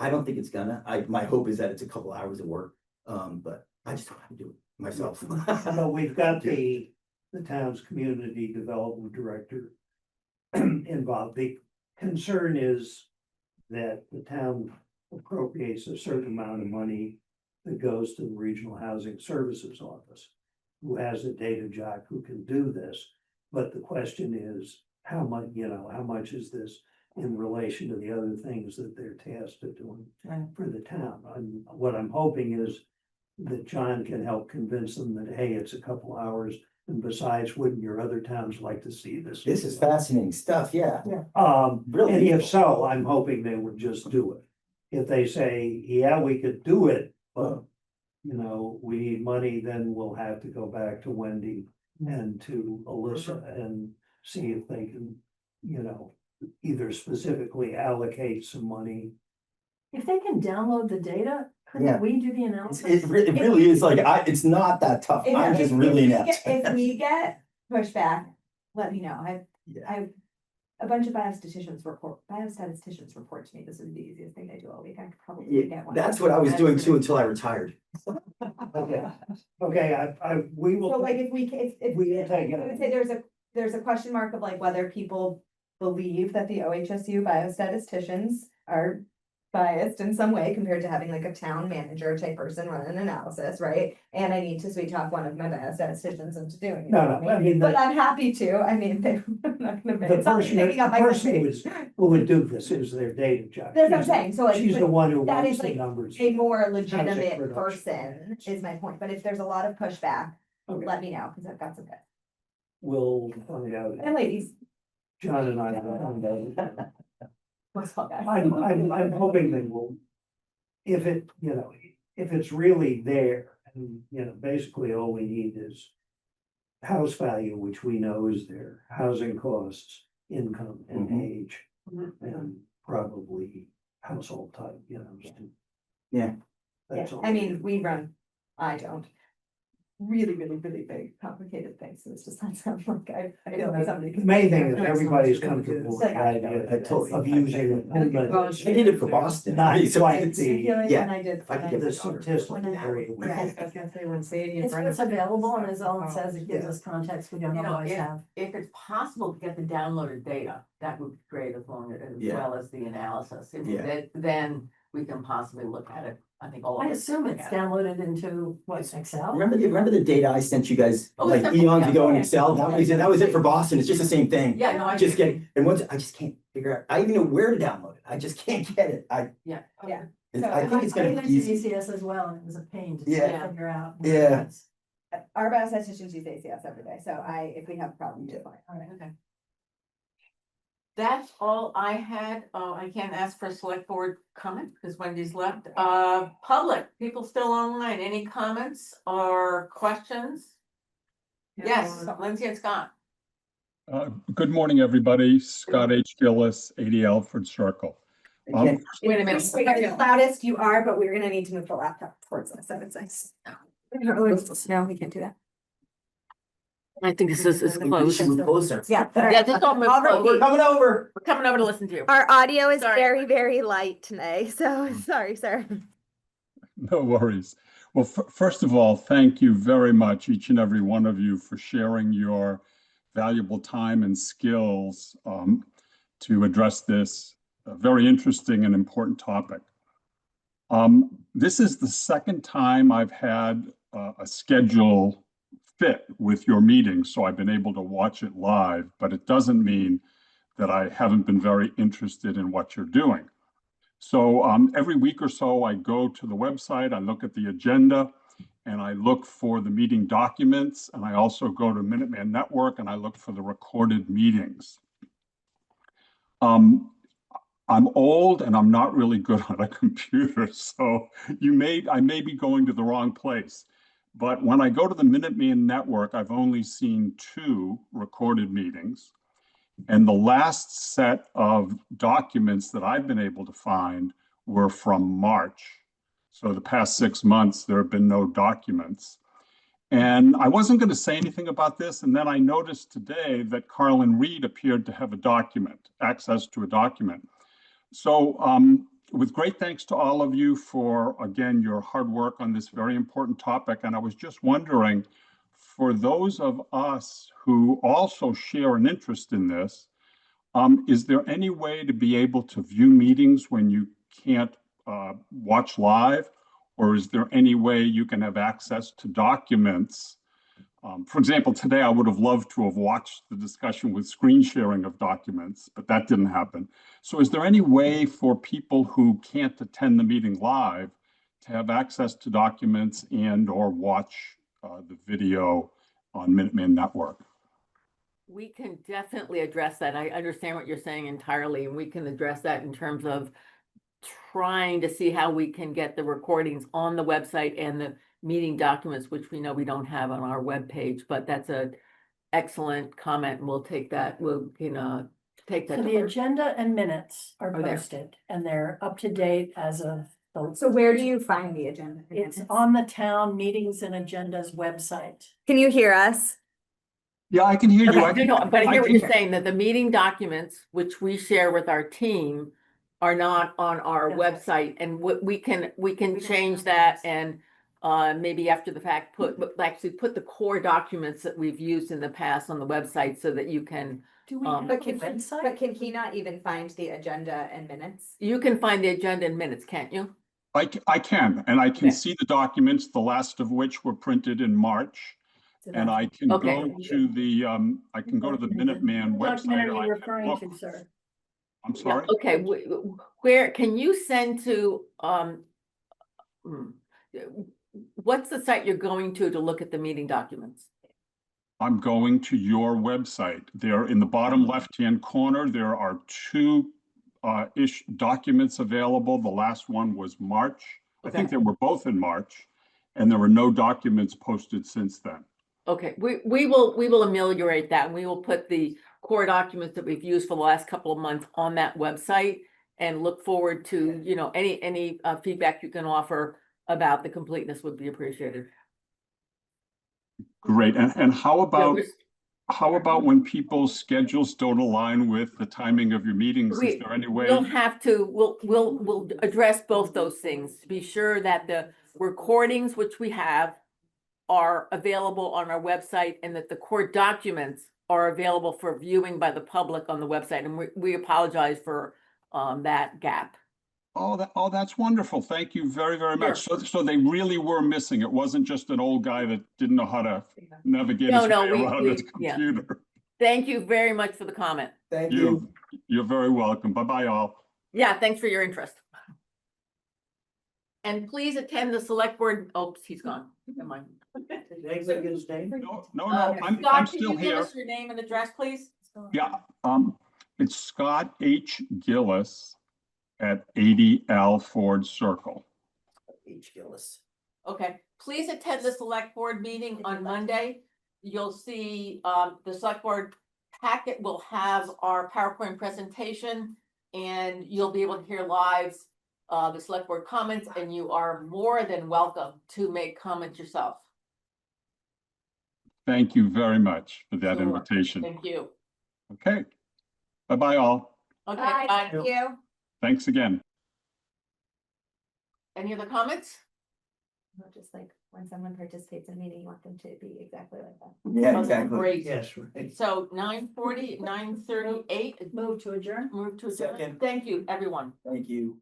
I don't think it's gonna, my hope is that it's a couple hours of work, but I just don't have to do it myself. so we've got the town's community development director involved. The concern is that the town appropriates a certain amount of money that goes to the Regional Housing Services Office, who has a data jock who can do this. But the question is, how much is this in relation to the other things that they're tasked with doing Right. for the town? What I'm hoping is that John can help convince them that, hey, it's a couple hours, and besides, wouldn't your other towns like to see this? This is fascinating stuff, yeah. Really, and useful. if so, I'm hoping they would just do it. If they say, yeah, we could do it, but, we need money, then we'll have to go back to Wendy and to Alyssa and see if they can, either specifically allocate some money. If they can download the data, Yeah. couldn't we do the It analysis? really is like, it's not that tough. I'm just really inept. If we get pushback, let me know. Yeah. A bunch of biostatisticians report to me, this is the easiest thing they do all week, I could probably Yeah, get one. that's what I was doing too until I retired. Okay, we So will, like if we, if, we will take I would it. say there's a question mark of like whether people believe that the OHSU biostatisticians are biased in some way compared to having like a town manager type person run an analysis, right? And I need to sweet talk one of my biostatisticians into doing it. No, for I me. mean, But I'm happy to, I mean, they're not gonna. the it's not person, taking up my who would do this is their data jock. That's what I'm saying, so like. She's the one who that wants is the like numbers. A more production. legitimate person is my point, but if there's a lot of pushback, Okay. let me know, because I've got some bits. We'll find out. And ladies. John and I will find out. What's up, guys? I'm hoping they will. If it's really there, and, basically all we need is house value, which we know is there, housing costs, income and Mhm. age, and probably household type, Yeah. That's all. I mean, I don't. Really, really, really big, complicated things, so it's just not sound like I don't know somebody. The main thing is everybody's comfortable with the I idea I totally- of using it. I did it for Boston. Not So quite it's- the- Yeah. When I did. If I could when get The this on. statistical area. I was gonna say when Sadie and It's Brenda. what's available, and as Ellen says, it gives Yeah. us context we don't You know, otherwise yeah. have. If it's possible to get the downloaded data, that would be great as Yeah. well as the analysis. If Yeah. Then we can possibly look at it. I think all of I us assume look it's at it. downloaded into what, Excel? Remember the data I sent you guys Oh, like it's eons ago in yeah. Excel? That was it for Boston. It's just the same thing. Yeah, no, I. Just and once I just can't figure out, I even know where to download it. I just can't get it. Yeah. Yeah. I think it's gonna I be used easy. ACS as well, and it was a pain to Yeah. figure out. Yeah. Our biostatisticians use ACS every day, so if we have a problem, do it. Okay. That's all I had. I can't ask for a select board comment because Wendy's left. Public, people still online. Any comments or questions? Yes, Lindsay and Scott. Good morning, everybody. Scott H. Gillis, 80 Alfred Circle. Again, Wait a minute. The loudest you are, but we're gonna need to move the laptop towards us, I would say. No, we can't do that. I think this is we should move closer. Yeah. Yeah, just don't move I'll close. We're coming over. We're coming over to listen to you. Our audio is Sorry. very, very light today, so sorry, sir. No worries. Well, first of all, thank you very much, each and every one of you, for sharing your valuable time and skills to address this very interesting and important topic. This is the second time I've had a schedule fit with your meeting, so I've been able to watch it live, but it doesn't mean that I haven't been very interested in what you're doing. So every week or so, I go to the website, I look at the agenda, and I look for the meeting documents, and I also go to Minuteman Network and I look for the recorded meetings. I'm old and I'm not really good on a computer, so I may be going to the wrong place. But when I go to the Minuteman Network, I've only seen 2 recorded meetings. And the last set of documents that I've been able to find were from March. So the past 6 months, there have been no documents. And I wasn't going to say anything about this. And then I noticed today that Carlin Reed appeared to have access to a document. So with great thanks to all of you for, again, your hard work on this very important topic. And I was just wondering, for those of us who also share an interest in this, is there any way to be able to view meetings when you can't watch live? Or is there any way you can have access to documents? For example, today I would have loved to have watched the discussion with screen sharing of documents, but that didn't happen. So is there any way for people who can't attend the meeting live to have access to documents and or watch the video on Minuteman Network? We can definitely address that. I understand what you're saying entirely, and we can address that in terms of trying to see how we can get the recordings on the website and the meeting documents, which we know we don't have on our webpage, but that's a excellent comment, and we'll take that, take that. So the agenda and minutes are Are there. posted and they're up to date as of. So where do you find the agenda? It's on the town meetings and agendas website. Can you hear us? Yeah, I can hear you. Okay, no, but I hear what can- you're saying, that the meeting documents, which we share with our team, are not on our Yes. website, and we can change that and maybe after the fact, put the core documents that we've used in the past on the website so that you can, Do we have have a But website? can he not even find the agenda and minutes? you can find the agenda in minutes, can't you? I can, and I can Okay. see the documents, the last of which were printed in March. And I can Okay. go to the, Minuteman What document website. are I you can referring look. to, sir? I'm Yeah, sorry? okay, where, can you send to, hmm, what's the site you're going to look at the meeting documents? I'm going to your website. There in the bottom left-hand corner, there are 2 documents available. The last one was March. I think Okay. they were both in March, and there were no documents posted since then. Okay, we will ameliorate that, and we will put the core documents that we've used for the last couple of months on that website and look forward to, any feedback you can offer about the completeness would be appreciated. Great. And how Yeah, about when people's schedules don't align with the timing of your meetings? Is there any way? We'll have to, we'll address both those things to be sure that the recordings, which we have, are available on our website, and that the core documents are available for viewing by the public on the website. And we apologize for that gap. Oh, that's wonderful. Thank you very, very much. So they really were missing. It wasn't just an old guy that didn't know how to navigate his way around his yeah. computer. Thank you very much for the comment. Thank you. You're very welcome. Bye-bye, all. Yeah, thanks for your interest. And please attend the select board. Oh, he's gone. Never mind. Anybody his name? No, I'm Scott, can still you give here. us your name and address, please? Yeah, it's Scott H. Gillis at 80 Al Ford Circle. H. Gillis. Okay, please attend the select board meeting on Monday. You'll see, the select board packet will have our PowerPoint presentation, and you'll be able to hear live the select board comments, and you are more than welcome to make comments yourself. Thank you very much for that Sure. invitation. Thank you. Okay. Bye-bye, all. Okay, Bye, bye. thank you. Thanks again. Any other comments? Not just like when someone participates in a meeting, you want them to be exactly like that. Yeah, Oh, exactly. Great. Yes, right. So 9:40, 9:38, Move to adjourn. move to adjourn. Second. Thank you, everyone. Thank you.